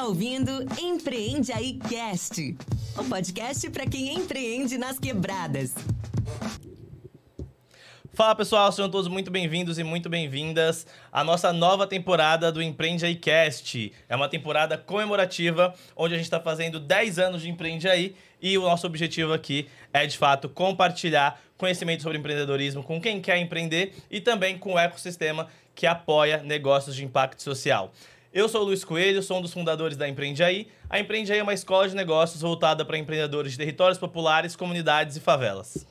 está ouvindo Empreende Aí Cast, o podcast para quem empreende nas quebradas. Fala pessoal, sejam todos muito bem-vindos e muito bem-vindas à nossa nova temporada do Empreende Aí Cast. É uma temporada comemorativa, onde a gente está fazendo 10 anos de Empreende Aí e o nosso objetivo aqui é, de fato, compartilhar conhecimento sobre empreendedorismo com quem quer empreender e também com o ecossistema que apoia negócios de impacto social. Eu sou o Luiz Coelho, sou um dos fundadores da Empreende Aí. A Empreende Aí é uma escola de negócios voltada para empreendedores de territórios populares, comunidades e favelas.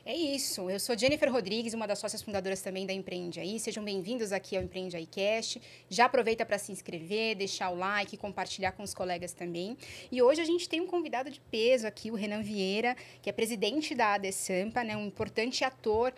É isso, eu sou Jennifer Rodrigues, uma das sócias fundadoras também da Empreende Aí. Sejam bem-vindos aqui ao Empreende Aí Cast. Já aproveita para se inscrever, deixar o like, compartilhar com os colegas também. E hoje a gente tem um convidado de peso aqui, o Renan Vieira, que é presidente da ADESAMPA, né, um importante ator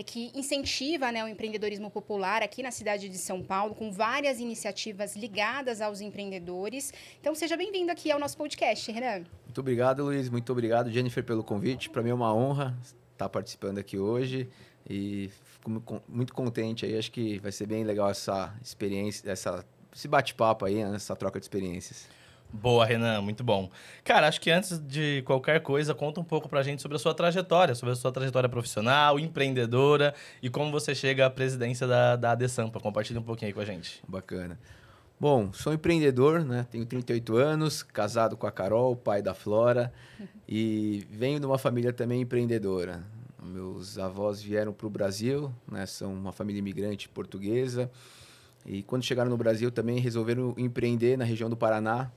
que incentiva, né, o empreendedorismo popular aqui na cidade de São Paulo, com várias iniciativas ligadas aos empreendedores. Então, seja bem-vindo aqui ao nosso podcast, Renan. Muito obrigado, Luiz. Muito obrigado, Jennifer, pelo convite. Para mim é uma honra estar participando aqui hoje e fico muito contente aí. Acho que vai ser bem legal essa experiência, esse bate-papo aí, né? Essa troca de experiências. Boa, Renan, muito bom. Cara, acho que antes de qualquer coisa, conta um pouco pra gente sobre a sua trajetória profissional, empreendedora e como você chega à presidência da ADESAMPA. Compartilha um pouquinho aí com a gente. Bacana. Bom, sou empreendedor, né? Tenho 38 anos, casado com a Carol, pai da Flora, e venho de uma família também empreendedora. Meus avós vieram para o Brasil, né? São uma família imigrante portuguesa, e quando chegaram no Brasil também resolveram empreender na região do Paraná,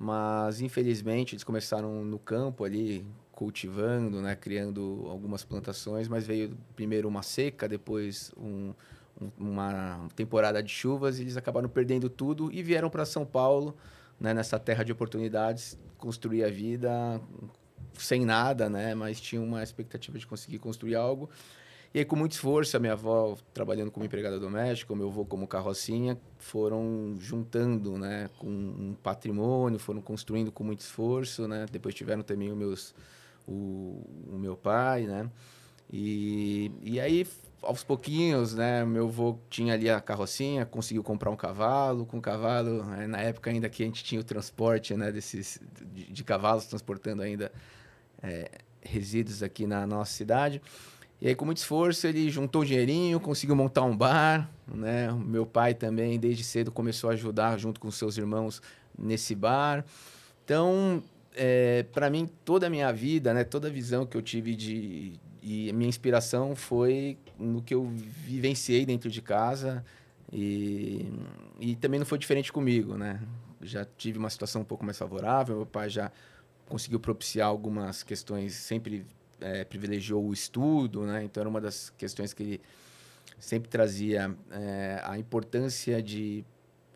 mas infelizmente eles começaram no campo ali, cultivando, né? Criando algumas plantações, mas veio primeiro uma seca, depois uma temporada de chuvas, e eles acabaram perdendo tudo e vieram para São Paulo, né, nessa terra de oportunidades, construir a vida sem nada, né, mas tinha uma expectativa de conseguir construir algo. E aí, com muito esforço, a minha avó trabalhando como empregada doméstica, o meu avô como carrocinha, foram juntando, né, com um patrimônio, foram construindo com muito esforço, né. Depois tiveram também o meu pai, né, e aí, aos pouquinhos, né, meu avô tinha ali a carrocinha, conseguiu comprar um cavalo. Com o cavalo, né, na época ainda que a gente tinha o transporte, né, de cavalos transportando ainda resíduos aqui na nossa cidade. E aí, com muito esforço, ele juntou um dinheirinho, conseguiu montar um bar, né? O meu pai também, desde cedo, começou a ajudar junto com seus irmãos nesse bar. Então, para mim, toda a minha vida, né, toda a visão que eu tive e a minha inspiração foi no que eu vivenciei dentro de casa, e também não foi diferente comigo, né? Já tive uma situação um pouco mais favorável, meu pai já conseguiu propiciar algumas questões, sempre privilegiou o estudo, né? Então era uma das questões que ele sempre trazia, a importância de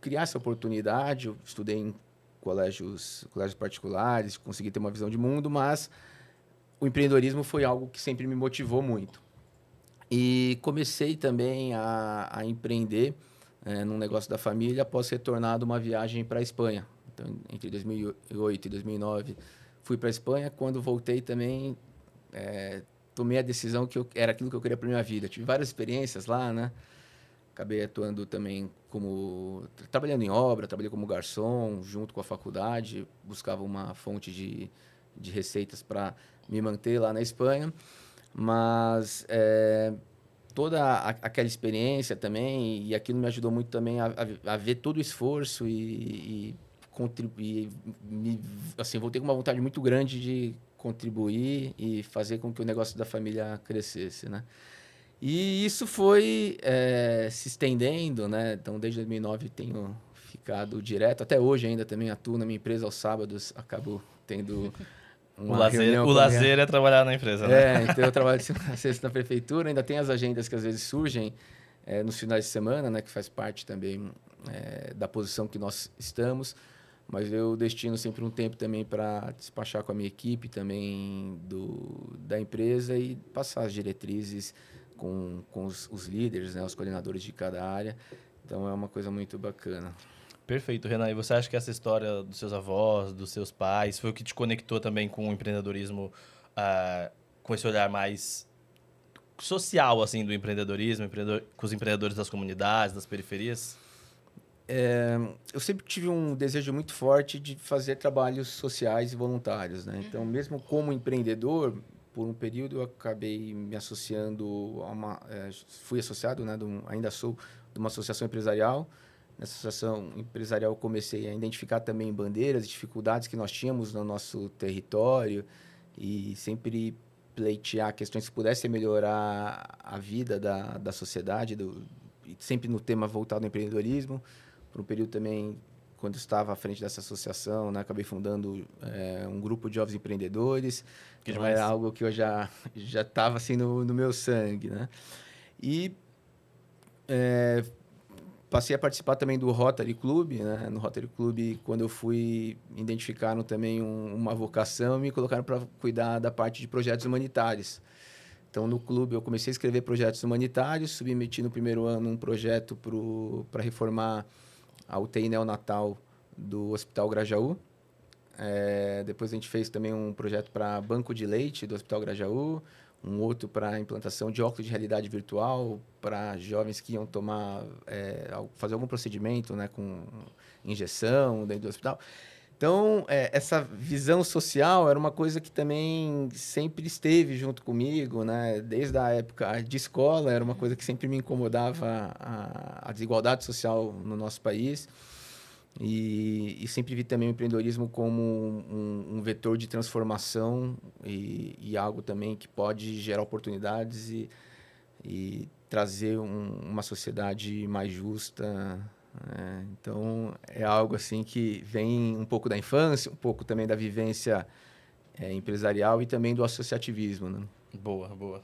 criar essa oportunidade. Eu estudei em colégios particulares, consegui ter uma visão de mundo, mas o empreendedorismo foi algo que sempre me motivou muito. E comecei também a empreender num negócio da família após retornar de uma viagem para a Espanha. Então, entre 2008 e 2009, fui para a Espanha. Quando voltei também, tomei a decisão que era aquilo que eu queria para minha vida. Tive várias experiências lá, né? Acabei atuando também trabalhando em obra, trabalhei como garçom, junto com a faculdade, buscava uma fonte de receitas para me manter lá na Espanha, mas toda aquela experiência também, e aquilo me ajudou muito também a ver todo o esforço e contribuir, assim, voltei com uma vontade muito grande de contribuir e fazer com que o negócio da família crescesse, né? E isso foi se estendendo, né? Então, desde 2009 tenho ficado direto, até hoje ainda também atuo na minha empresa aos sábados, acabo tendo o lazer é trabalhar na empresa, né? Então eu trabalho às vezes na prefeitura, ainda tem as agendas que às vezes surgem nos finais de semana, né, que faz parte também da posição que nós estamos, mas eu destino sempre um tempo também para despachar com a minha equipe também da empresa e passar as diretrizes com os líderes, né, os coordenadores de cada área. Então é uma coisa muito bacana. Perfeito, Renan. E você acha que essa história dos seus avós, dos seus pais, foi o que te conectou também com o empreendedorismo, com esse olhar mais social, assim, do empreendedorismo, com os empreendedores das comunidades, das periferias? Eu sempre tive um desejo muito forte de fazer trabalhos sociais e voluntários, né? Então, mesmo como empreendedor, por um período eu acabei me associando a fui associado, né? Ainda sou de uma associação empresarial. Nessa associação empresarial eu comecei a identificar também bandeiras, dificuldades que nós tínhamos no nosso território e sempre pleitear questões que pudessem melhorar a vida da sociedade, e sempre no tema voltado ao empreendedorismo. Por um período também, quando estava à frente dessa associação, né, acabei fundando um grupo de jovens empreendedores. Que então, era algo que eu já estava assim, no meu sangue. Né? E passei a participar também do Rotary Club. Né? No Rotary Club, quando eu fui, identificaram também uma vocação e me colocaram para cuidar da parte de projetos humanitários. Então, no clube, eu comecei a escrever projetos humanitários, submeti no primeiro ano um projeto para reformar a UTI neonatal do Hospital Grajaú. Depois a gente fez também um projeto para banco de leite do Hospital Grajaú, um outro para a implantação de óculos de realidade virtual para jovens que iam fazer algum procedimento, né, com injeção dentro do hospital. Então, essa visão social era uma coisa que também sempre esteve junto comigo, né? Desde a época de escola, era uma coisa que sempre me incomodava a desigualdade social no nosso país. E sempre vi também o empreendedorismo como um vetor de transformação e algo também que pode gerar oportunidades e trazer uma sociedade mais justa. Então, é algo assim que vem um pouco da infância, um pouco também da vivência empresarial e também do associativismo. Né? Boa, boa.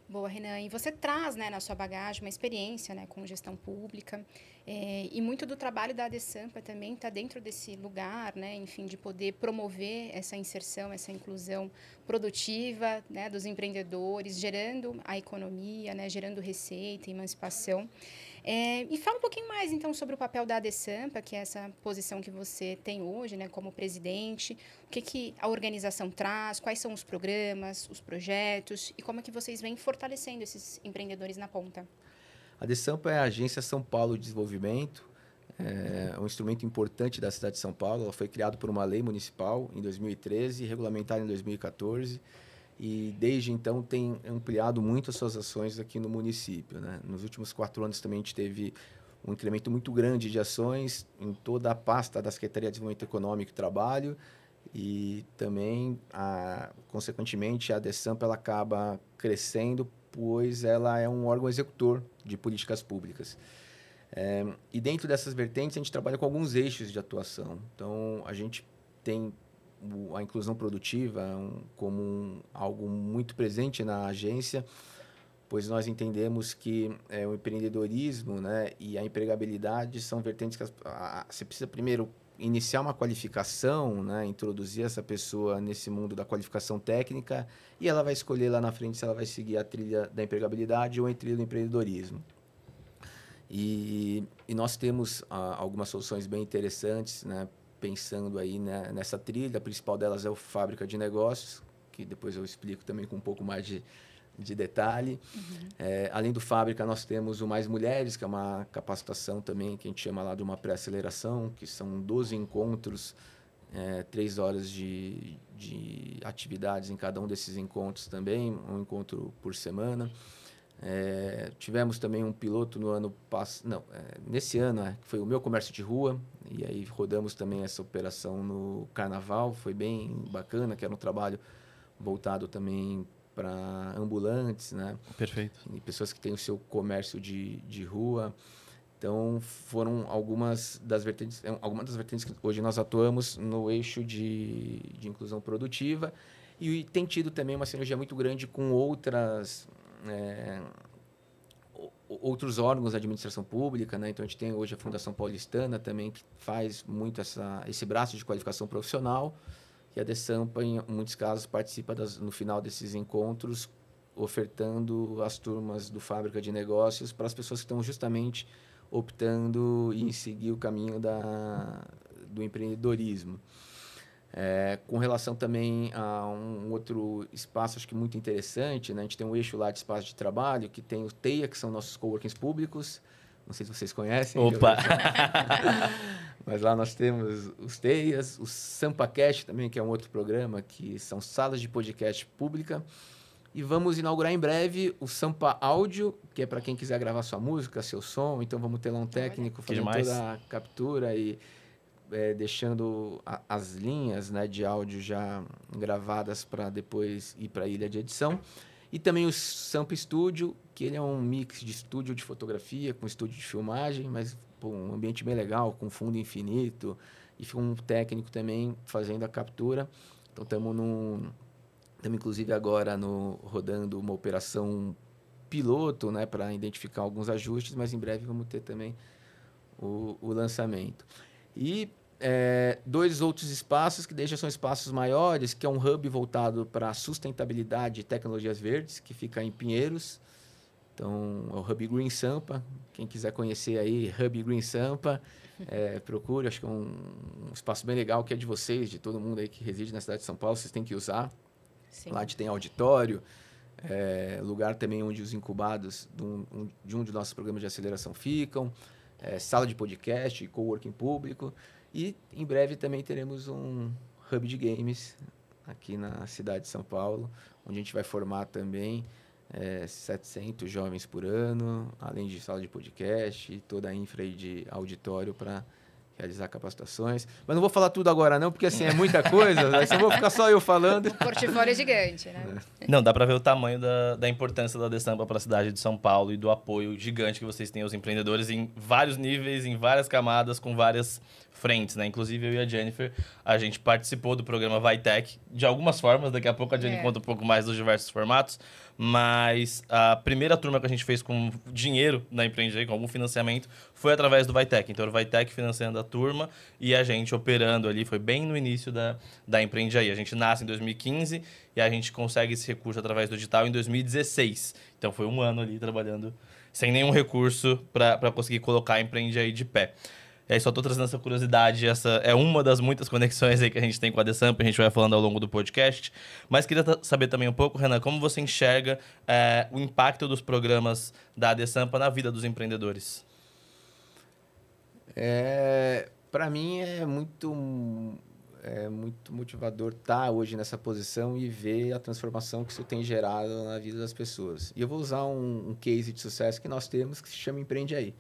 Boa, Renan. E você traz, né, na sua bagagem uma experiência, né, com gestão pública e muito do trabalho da ADESAMPA também está dentro desse lugar, né, enfim, de poder promover essa inserção, essa inclusão produtiva, né, dos empreendedores, gerando a economia, né, gerando receita, emancipação. E fala um pouquinho mais, então, sobre o papel da ADESAMPA, que é essa posição que você tem hoje, né, como presidente. O que a organização traz, quais são os programas, os projetos e como é que vocês vêm fortalecendo esses empreendedores na ponta? A ADESAMPA é a Agência São Paulo de Desenvolvimento, é um instrumento importante da cidade de São Paulo. Ela foi criada por uma lei municipal em 2013 e regulamentada em 2014. E, desde então, tem ampliado muito as suas ações aqui no município. Né? Nos últimos 4 anos, também a gente teve um incremento muito grande de ações em toda a pasta da Secretaria de Desenvolvimento Econômico e Trabalho. E também, consequentemente, a ADESAMPA ela acaba crescendo, pois ela é um órgão executor de políticas públicas. E dentro dessas vertentes, a gente trabalha com alguns eixos de atuação. Então, a gente tem a inclusão produtiva como algo muito presente na agência, pois nós entendemos que o empreendedorismo, né, e a empregabilidade são vertentes que você precisa primeiro iniciar uma qualificação, né, introduzir essa pessoa nesse mundo da qualificação técnica e ela vai escolher lá na frente se ela vai seguir a trilha da empregabilidade ou a trilha do empreendedorismo. E nós temos algumas soluções bem interessantes, né, pensando aí, né, nessa trilha. A principal delas é o Fábrica de Negócios, que depois eu explico também com um pouco mais de detalhe. Além do Fábrica, nós temos o Mais Mulheres, que é uma capacitação também, que a gente chama lá de uma pré-aceleração, que são 12 encontros, 3 horas de atividades em cada um desses encontros também, um encontro por semana. Tivemos também um piloto no ano passado, nesse ano, que foi o Meu Comércio de Rua, e aí rodamos também essa operação no Carnaval, foi bem bacana, que era um trabalho voltado também para ambulantes, né? Perfeito. E pessoas que têm o seu comércio de rua. Então, foram algumas das vertentes que hoje nós atuamos no eixo de inclusão produtiva e tem tido também uma sinergia muito grande com outros órgãos da administração pública, né? Então, a gente tem hoje a Fundação Paulistana também, que faz muito esse braço de qualificação profissional, e a ADESAMPA, em muitos casos, participa no final desses encontros, ofertando as turmas do Fábrica de Negócios para as pessoas que estão justamente optando em seguir o caminho do empreendedorismo. Com relação também a um outro espaço, acho que muito interessante, né? A gente tem um eixo lá de espaço de trabalho, que tem o TEIA, que são nossos coworkings públicos, Não sei se vocês conhecem. Opa! Mas lá nós temos os Teias, o SampaCast também, que é um outro programa, que são salas de podcast pública. E vamos inaugurar em breve o Sampa Áudio, que é para quem quiser gravar sua música, seu som. Então vamos ter lá um técnico fazendo toda a captura e deixando as linhas, né, de áudio já gravadas para depois ir para a ilha de edição. E também o Sampa Studio, que ele é um mix de estúdio de fotografia com estúdio de filmagem, mas um ambiente bem legal, com fundo infinito, e um técnico também fazendo a captura. Então estamos inclusive agora rodando uma operação piloto, né, para identificar alguns ajustes, mas em breve vamos ter também o lançamento. E 2 outros espaços que são espaços maiores, que é um hub voltado para sustentabilidade e tecnologias verdes, que fica em Pinheiros. Então, é o Hub Green Sampa. Quem quiser conhecer aí, Hub Green Sampa, procure. Acho que é um espaço bem legal, que é de vocês, de todo mundo aí que reside na cidade de São Paulo. Vocês têm que usar. Sim. Lá tem auditório, lugar também onde os incubados de um de nossos programas de aceleração ficam, sala de podcast, coworking público. E em breve também teremos um hub de games aqui na cidade de São Paulo, onde a gente vai formar também 700 jovens por ano, além de sala de podcast e toda a infra aí de auditório para realizar capacitações. Mas não vou falar tudo agora não, porque assim é muita coisa, aí só vou ficar só eu falando. O portfólio é gigante, né? Não, dá para ver o tamanho da importância da Desampa para a cidade de São Paulo e do apoio gigante que vocês têm aos empreendedores em vários níveis, em várias camadas, com várias frentes, né? Inclusive eu e a Jennifer, a gente participou do programa VaiTech de algumas formas, daqui a pouco a Jenny conta um pouco mais dos diversos formatos, mas a primeira turma que a gente fez com dinheiro na Empreende Aí, com algum financiamento, foi através do VaiTech. Então, o VaiTech financiando a turma e a gente operando ali, foi bem no início da Empreende Aí. A gente nasce em 2015 e a gente consegue esse recurso através do edital em 2016. Então, foi um ano ali trabalhando sem nenhum recurso para conseguir colocar a Empreende Aí de pé. E aí, só estou trazendo essa curiosidade, essa é uma das muitas conexões aí que a gente tem com a Desampa, a gente vai falando ao longo do podcast. Mas queria saber também um pouco, Renan, como você enxerga o impacto dos programas da Desampa na vida dos empreendedores? Para mim é muito motivador estar hoje nessa posição e ver a transformação que isso tem gerado na vida das pessoas. E eu vou usar um case de sucesso que nós temos, que se chama Empreende Aí.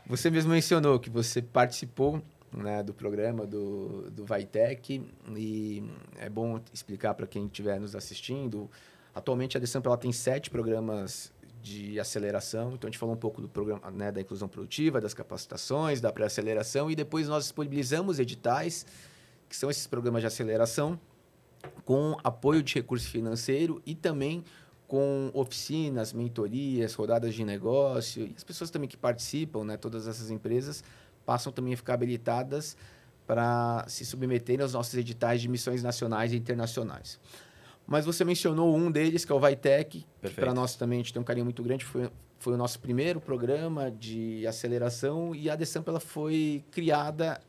Você mesmo mencionou que você participou, né, do programa do VaiTech, e é bom explicar para quem estiver nos assistindo. Atualmente a Desampa ela tem 7 programas de aceleração. Então a gente falou um pouco do programa, né, da inclusão produtiva, das capacitações, da pré-aceleração, e depois nós disponibilizamos editais, que são esses programas de aceleração, com apoio de recurso financeiro e também com oficinas, mentorias, rodadas de negócio. E as pessoas também que participam, né, todas essas empresas, passam também a ficar habilitadas para se submeterem aos nossos editais de missões nacionais e internacionais. Mas você mencionou um deles, que é o VaiTech, que para nós também a gente tem um carinho muito grande, foi o nosso primeiro programa de aceleração, e a Desampa ela foi criada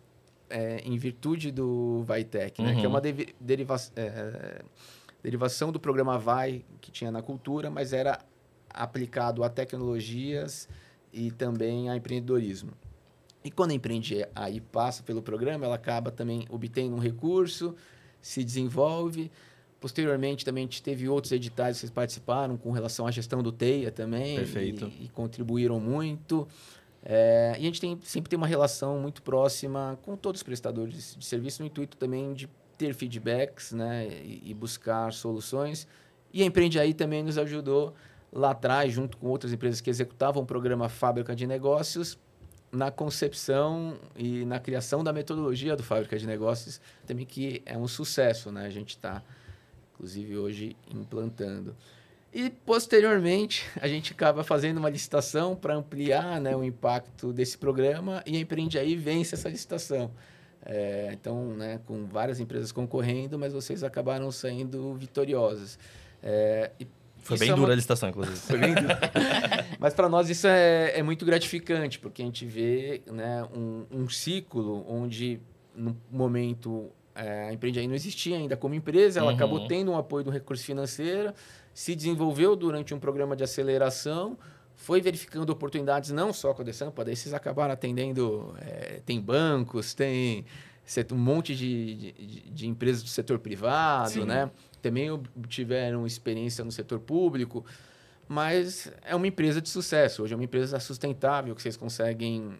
em virtude do VaiTech, né? Que é uma derivação do programa Vai, que tinha na cultura, mas era aplicado a tecnologias e também a empreendedorismo. E quando a Empreende Aí passa pelo programa, ela acaba também obtendo um recurso, se desenvolve. Posteriormente, também a gente teve outros editais que vocês participaram com relação à gestão do TEIA também. Perfeito. E contribuíram muito. E a gente sempre tem uma relação muito próxima com todos os prestadores de serviço, no intuito também de ter feedbacks, né, e buscar soluções. E a Empreende Aí também nos ajudou lá atrás, junto com outras empresas que executavam o programa Fábrica de Negócios, na concepção e na criação da metodologia do Fábrica de Negócios, também que é um sucesso, né? A gente está, inclusive, hoje implantando. E, posteriormente, a gente acaba fazendo uma licitação para ampliar, né, o impacto desse programa, e a Empreende Aí vence essa licitação. Então, né, com várias empresas concorrendo, mas vocês acabaram saindo vitoriosos. Foi bem dura a licitação, inclusive. Foi bem dura. Mas para nós isso é muito gratificante, porque a gente vê, né, um ciclo onde, no momento, a Empreende Aí não existia ainda como empresa, ela acabou tendo um apoio do recurso financeiro, se desenvolveu durante um programa de aceleração, foi verificando oportunidades não só com a Desampa, daí vocês acabaram atendendo, tem bancos, tem um monte de empresas do setor privado, né? Também tiveram experiência no setor público, mas é uma empresa de sucesso. Hoje é uma empresa sustentável, que vocês conseguem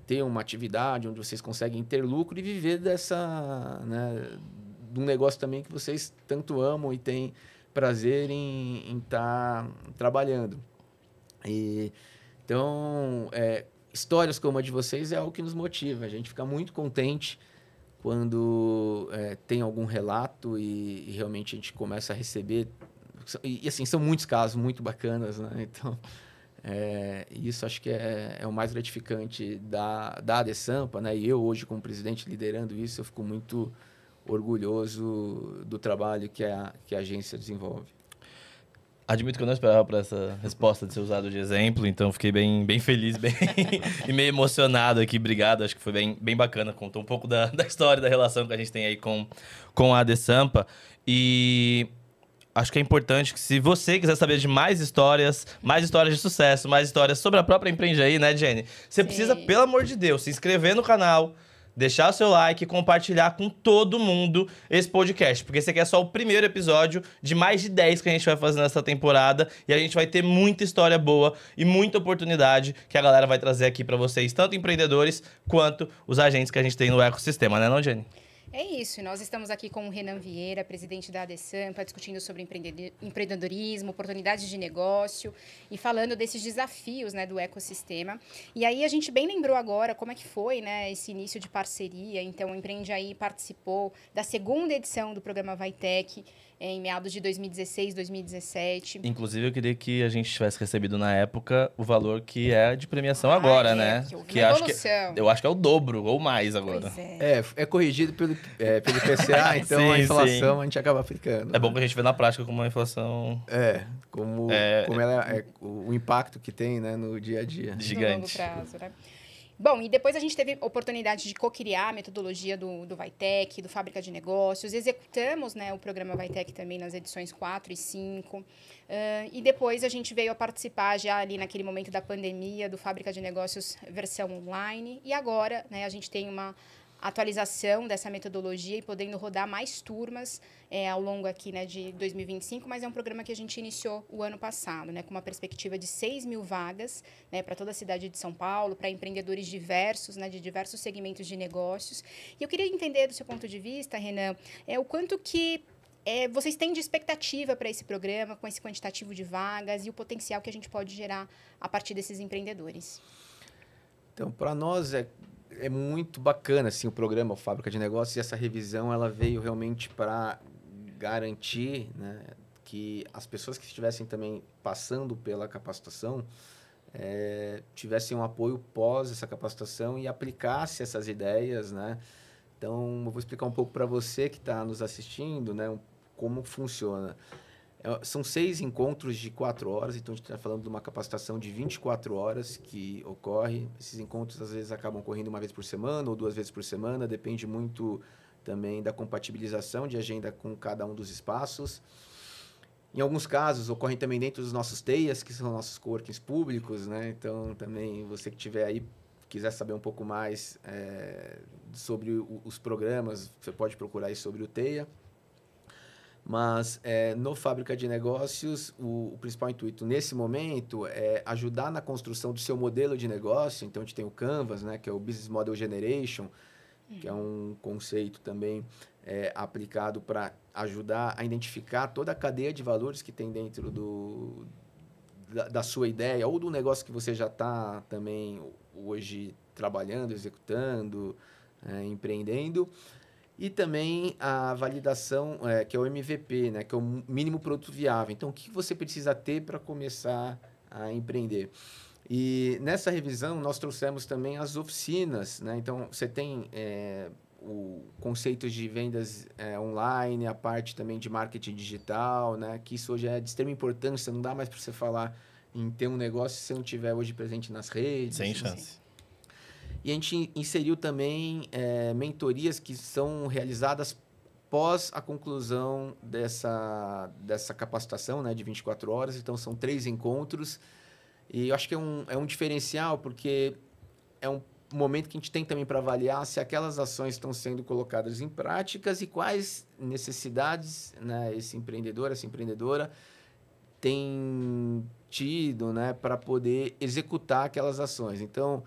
ter uma atividade onde vocês conseguem ter lucro e viver dessa, né, de um negócio também que vocês tanto amam e têm prazer em estar trabalhando. Então, histórias como a de vocês é algo que nos motiva. A gente fica muito contente quando tem algum relato e realmente a gente começa a receber. E assim, são muitos casos muito bacanas, né? Então, isso acho que é o mais gratificante da Desampa, né? E eu hoje, como presidente, liderando isso, eu fico muito orgulhoso do trabalho que a agência desenvolve. Admito que eu não esperava por essa resposta de ser usado de exemplo, então fiquei bem feliz e meio emocionado aqui. Obrigado, acho que foi bem bacana. Contou um pouco da história, da relação que a gente tem aí com a Desampa. E acho que é importante que, se você quiser saber de mais histórias de sucesso, mais histórias sobre a própria Empreende Aí, né, Jenny? Você precisa, pelo amor de Deus, se inscrever no canal, deixar o seu like e compartilhar com todo mundo esse podcast, porque esse aqui é só o primeiro episódio de mais de 10 que a gente vai fazer nessa temporada, e a gente vai ter muita história boa e muita oportunidade que a galera vai trazer aqui para vocês, tanto empreendedores quanto os agentes que a gente tem no ecossistema, né não, Jenny? É isso, e nós estamos aqui com o Renan Vieira, presidente da Desampa, discutindo sobre empreendedorismo, oportunidades de negócio e falando desses desafios, né, do ecossistema. E aí a gente bem lembrou agora como é que foi, né, esse início de parceria. Então, o Empreende Aí participou da segunda edição do programa Vaitec, em meados de 2016, 2017. Inclusive, eu queria que a gente tivesse recebido na época o valor que é de premiação agora, né? Que eu acho que é o dobro ou mais agora. É corrigido pelo IPCA, então a inflação a gente acaba aplicando. É bom que a gente vê na prática como a inflação... Como ela o impacto que tem, né, no dia a dia. Gigante. No longo prazo, né? Bom, e depois a gente teve oportunidade de co-criar a metodologia do Vaitec, do Fábrica de Negócios. Executamos, né, o programa Vaitec também nas edições 4 e 5. E depois a gente veio a participar já ali naquele momento da pandemia do Fábrica de Negócios versão online. E agora, né, a gente tem uma atualização dessa metodologia e podendo rodar mais turmas ao longo aqui, né, de 2025, mas é um programa que a gente iniciou o ano passado, né, com uma perspectiva de 6.000 vagas, né, para toda a cidade de São Paulo, para empreendedores diversos, né, de diversos segmentos de negócios. E eu queria entender do seu ponto de vista, Renan, o quanto que vocês têm de expectativa para esse programa, com esse quantitativo de vagas e o potencial que a gente pode gerar a partir desses empreendedores. Então, para nós é muito bacana assim, o programa, o Fábrica de Negócios, e essa revisão ela veio realmente para garantir, né, que as pessoas que estivessem também passando pela capacitação tivessem um apoio pós essa capacitação e aplicasse essas ideias, né? Então, eu vou explicar um pouco para você que está nos assistindo, né, como funciona. São 6 encontros de 4 horas, então a gente está falando de uma capacitação de 24 horas que ocorre. Esses encontros, às vezes, acabam ocorrendo uma vez por semana ou 2 vezes por semana, depende muito também da compatibilização de agenda com cada um dos espaços. Em alguns casos, ocorrem também dentro dos nossos TEIAs, que são nossos coworkings públicos, né? Então, também, você que estiver aí, quiser saber um pouco mais sobre os programas, você pode procurar aí sobre o TEIA. Mas no Fábrica de Negócios, o principal intuito nesse momento é ajudar na construção do seu modelo de negócio. Então, a gente tem o Canvas, né, que é o Business Model Generation, que é um conceito também aplicado para ajudar a identificar toda a cadeia de valores que tem dentro da sua ideia ou do negócio que você já está também hoje trabalhando, executando, empreendendo. E também a validação, que é o MVP, né, que é o mínimo produto viável. Então, o que você precisa ter para começar a empreender? E nessa revisão, nós trouxemos também as oficinas, né? Então, você tem o conceito de vendas online, a parte também de marketing digital, né? Que isso hoje é de extrema importância, não dá mais para você falar em ter um negócio se você não estiver hoje presente nas redes. Sem chance. E a gente inseriu também mentorias que são realizadas pós a conclusão dessa capacitação, né, de 24 horas. Então, são 3 encontros E eu acho que é um diferencial, porque é um momento que a gente tem também para avaliar se aquelas ações estão sendo colocadas em práticas e quais necessidades, né, esse empreendedor, essa empreendedora tem tido, né, para poder executar aquelas ações. Então,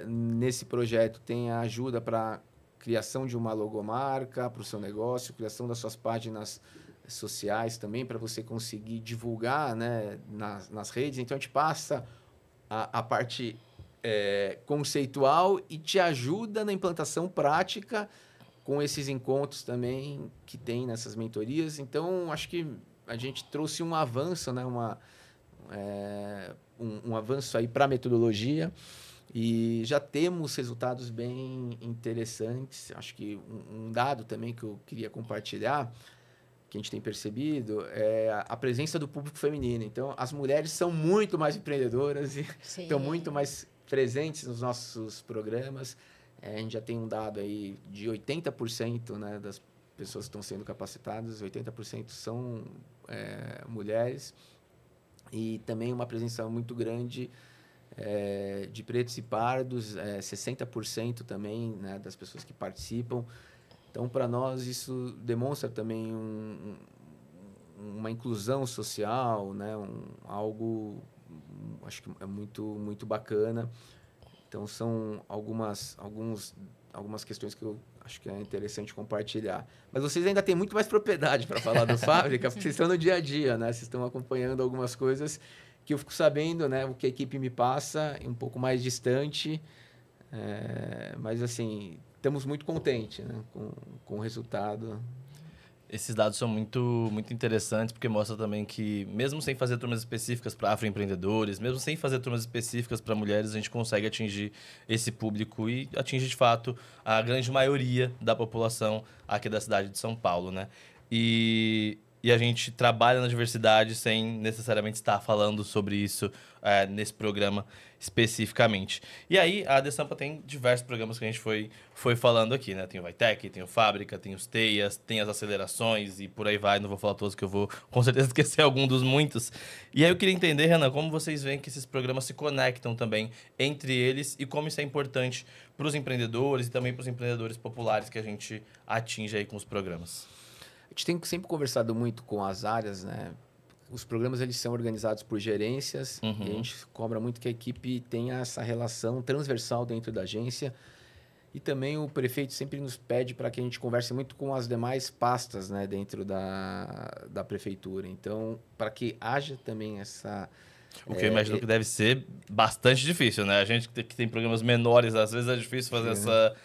nesse projeto tem a ajuda para criação de uma logomarca para o seu negócio, criação das suas páginas sociais também, para você conseguir divulgar, né, nas redes. Então, a gente passa a parte conceitual e te ajuda na implantação prática com esses encontros também que tem nessas mentorias. Então, acho que a gente trouxe um avanço, né, um avanço aí para a metodologia e já temos resultados bem interessantes. Acho que um dado também que eu queria compartilhar, que a gente tem percebido, é a presença do público feminino. Então, as mulheres são muito mais empreendedoras e estão muito mais presentes nos nossos programas. A gente já tem um dado aí de 80%, né, das pessoas que estão sendo capacitadas, 80% são mulheres. E também uma presença muito grande de pretos e pardos, 60% também, né, das pessoas que participam. Então, para nós, isso demonstra também uma inclusão social, né? Algo, acho que é muito, muito bacana. Então, são algumas questões que eu acho que é interessante compartilhar. Mas vocês ainda têm muito mais propriedade para falar do Fábrica, porque vocês estão no dia a dia, né? Vocês estão acompanhando algumas coisas que eu fico sabendo, né? O que a equipe me passa, um pouco mais distante. Mas, assim, estamos muito contentes, né, com o resultado. Esses dados são muito, muito interessantes, porque mostra também que, mesmo sem fazer turmas específicas para afroempreendedores, mesmo sem fazer turmas específicas para mulheres, a gente consegue atingir esse público e atinge, de fato, a grande maioria da população aqui da cidade de São Paulo, né? E a gente trabalha na diversidade sem necessariamente estar falando sobre isso nesse programa especificamente. E aí, a Desampa tem diversos programas que a gente foi falando aqui, né? Tem o Vitec, tem o Fábrica, tem os TEIAs, tem as acelerações e por aí vai. Não vou falar todos que eu vou com certeza esquecer algum dos muitos. E aí eu queria entender, Renan, como vocês veem que esses programas se conectam também entre eles e como isso é importante para os empreendedores e também para os empreendedores populares que a gente atinge aí com os programas. A gente tem sempre conversado muito com as áreas, né? Os programas eles são organizados por gerências e a gente cobra muito que a equipe tenha essa relação transversal dentro da agência. E também o prefeito sempre nos pede para que a gente converse muito com as demais pastas, né, dentro da prefeitura. Então, para que haja também essa... O que eu imagino que deve ser bastante difícil, né? A gente que tem programas menores, às vezes é difícil fazer essa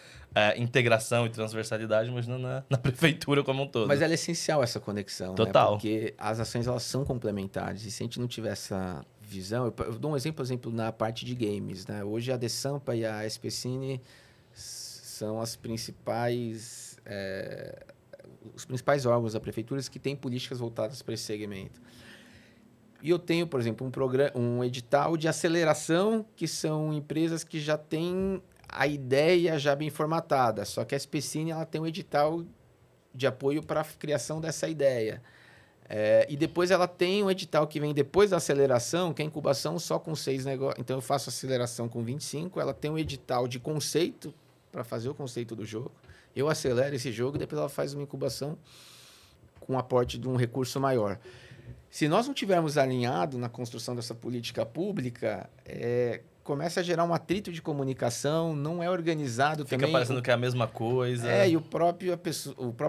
integração e transversalidade, mas não na prefeitura como um todo. Mas ela é essencial, essa conexão. Total. Né? Porque as ações elas são complementares. E se a gente não tiver essa visão... Eu dou um exemplo, na parte de games. Né? Hoje a Desampa e a SPCine são os principais órgãos da prefeitura que têm políticas voltadas para esse segmento. E eu tenho, por exemplo, um edital de aceleração, que são empresas que já têm a ideia já bem formatada. Só que a SPCine ela tem um edital de apoio para a criação dessa ideia. E depois ela tem um edital que vem depois da aceleração, que é a incubação só com 6 negócios. Então, eu faço aceleração com 25, ela tem um edital de conceito para fazer o conceito do jogo. Eu acelero esse jogo e depois ela faz uma incubação com o aporte de um recurso maior. Se nós não tivermos alinhado na construção dessa política pública, começa a gerar um atrito de comunicação, não é organizado Fica também. Fica parecendo que é a mesma coisa. E o próprio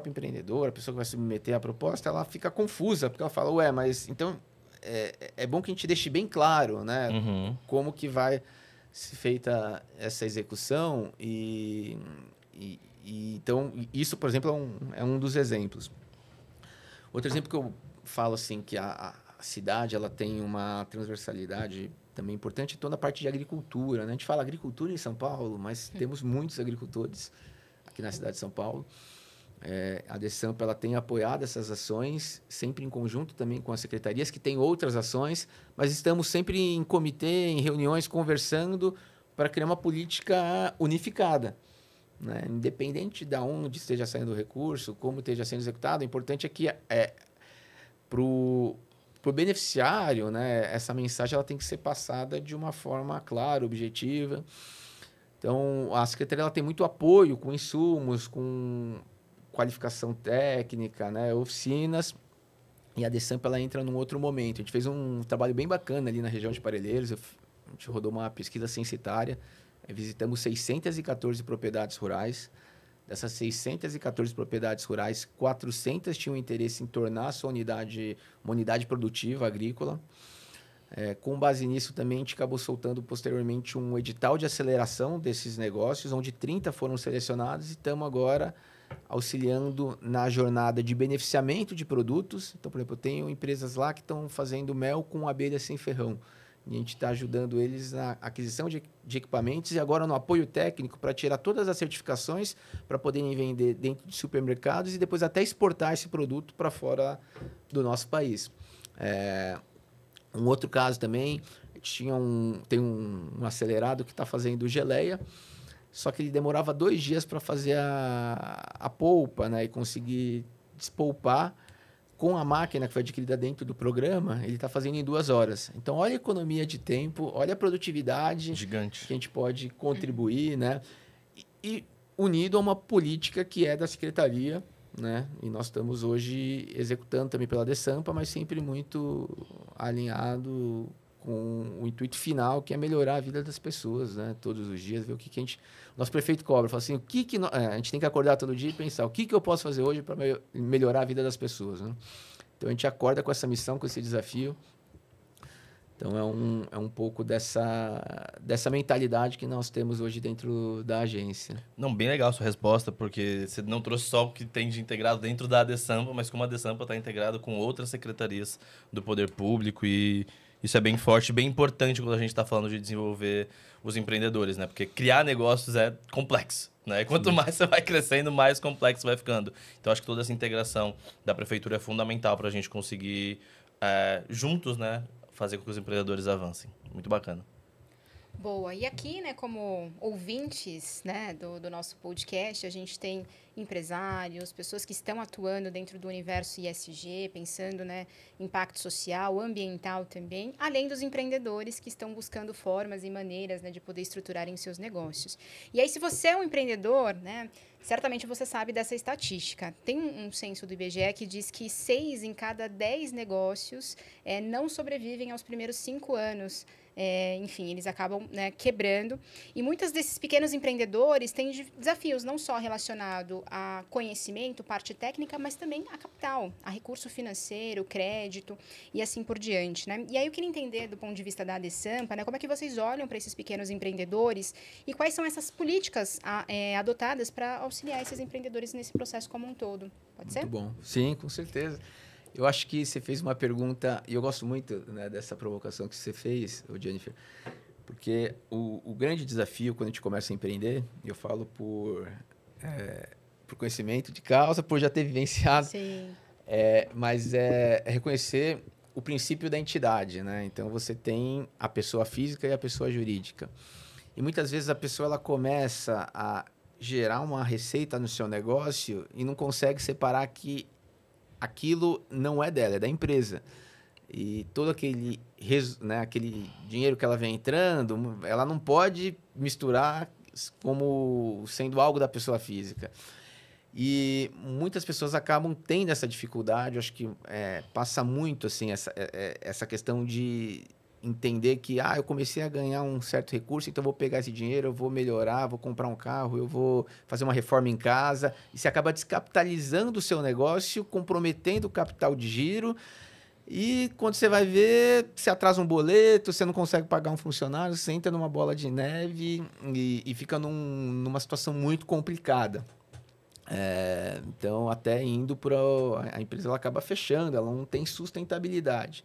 empreendedor, a pessoa que vai submeter a proposta, ela fica confusa, porque ela fala, mas então é bom que a gente deixe bem claro, né, como que vai ser feita essa execução então, isso, por exemplo, é um dos exemplos. Outro exemplo que eu falo assim, que a cidade ela tem uma transversalidade também importante em toda a parte de agricultura. Né? A gente fala agricultura em São Paulo, mas temos muitos agricultores aqui na cidade de São Paulo. A Desampa ela tem apoiado essas ações, sempre em conjunto também com as secretarias, que têm outras ações, mas estamos sempre em comitê, em reuniões, conversando para criar uma política unificada. Né? Independente de onde esteja saindo o recurso, como esteja sendo executado, o importante é que para o Para o beneficiário, né, essa mensagem ela tem que ser passada de uma forma clara, objetiva. Então, a Secretaria ela tem muito apoio com insumos, com qualificação técnica, né, oficinas, e a DESAMP ela entra num outro momento. A gente fez um trabalho bem bacana ali na região de Parelheiros, a gente rodou uma pesquisa censitária, visitamos 614 propriedades rurais. Dessas 614 propriedades rurais, 400 tinham interesse em tornar a sua unidade uma unidade produtiva agrícola. Com base nisso, também a gente acabou soltando posteriormente um edital de aceleração desses negócios, onde 30 foram selecionados e estamos agora auxiliando na jornada de beneficiamento de produtos. Então, por exemplo, eu tenho empresas lá que estão fazendo mel com abelha sem ferrão. E a gente está ajudando eles na aquisição de equipamentos e agora no apoio técnico para tirar todas as certificações para poderem vender dentro de supermercados e depois até exportar esse produto para fora do nosso país. Um outro caso também, a gente tem um acelerado que está fazendo geleia, só que ele demorava 2 dias para fazer a polpa, né, e conseguir despolpar. Com a máquina que foi adquirida dentro do programa, ele está fazendo em 2 horas. Então, olha a economia de tempo, olha a produtividade Gigante que a gente pode contribuir, né? E unido a uma política que é da Secretaria, né? E nós estamos hoje executando também pela DESAMPA, mas sempre muito alinhado com o intuito final, que é melhorar a vida das pessoas, né? Todos os dias, ver o que a gente... Nosso prefeito cobra, fala assim, a gente tem que acordar todo dia e pensar o que eu posso fazer hoje para melhorar a vida das pessoas, né? Então, a gente acorda com essa missão, com esse desafio. Então, é um pouco dessa mentalidade que nós temos hoje dentro da agência. Não, bem legal a sua resposta, porque você não trouxe só o que tem de integrado dentro da ADESAMPA, mas como a ADESAMPA está integrado com outras secretarias do poder público e isso é bem forte, bem importante quando a gente está falando de desenvolver os empreendedores, né? Porque criar negócios é complexo, né? E quanto mais você vai crescendo, mais complexo vai ficando. Então, acho que toda essa integração da prefeitura é fundamental para a gente conseguir, juntos, né, fazer com que os empreendedores avancem. Muito bacana. Boa. E aqui, né, como ouvintes, né, do nosso podcast, a gente tem empresários, pessoas que estão atuando dentro do universo ISG, pensando, né, impacto social, ambiental também, além dos empreendedores que estão buscando formas e maneiras, né, de poder estruturarem seus negócios. E aí, se você é um empreendedor, né, certamente você sabe dessa estatística. Tem um censo do IBGE que diz que 6 em cada 10 negócios não sobrevivem aos primeiros 5 anos. Enfim, eles acabam, né, quebrando. E muitos desses pequenos empreendedores têm desafios não só relacionados a conhecimento, parte técnica, mas também a capital, a recurso financeiro, crédito e assim por diante, né? E aí eu queria entender, do ponto de vista da ADESAMPA, né, como é que vocês olham para esses pequenos empreendedores e quais são essas políticas adotadas para auxiliar esses empreendedores nesse processo como um todo. Pode ser? Muito bom. Sim, com certeza. Eu acho que você fez uma pergunta, e eu gosto muito, né, dessa provocação que você fez, Jennifer, porque o grande desafio quando a gente começa a empreender, eu falo por conhecimento de causa, por já ter vivenciado, Sim. Mas é reconhecer o princípio da entidade, né? Então, você tem a pessoa física e a pessoa jurídica. E muitas vezes a pessoa ela começa a gerar uma receita no seu negócio e não consegue separar que aquilo não é dela, é da empresa. E todo aquele dinheiro que ela vem entrando, ela não pode misturar como sendo algo da pessoa física. E muitas pessoas acabam tendo essa dificuldade, eu acho que passa muito assim, essa questão de entender que eu comecei a ganhar um certo recurso, então eu vou pegar esse dinheiro, eu vou melhorar, vou comprar um carro, eu vou fazer uma reforma em casa, e você acaba descapitalizando o seu negócio, comprometendo o capital de giro, e quando você vai ver, você atrasa um boleto, você não consegue pagar um funcionário, você entra numa bola de neve e fica numa situação muito complicada. Então, até indo para... A empresa ela acaba fechando, ela não tem sustentabilidade.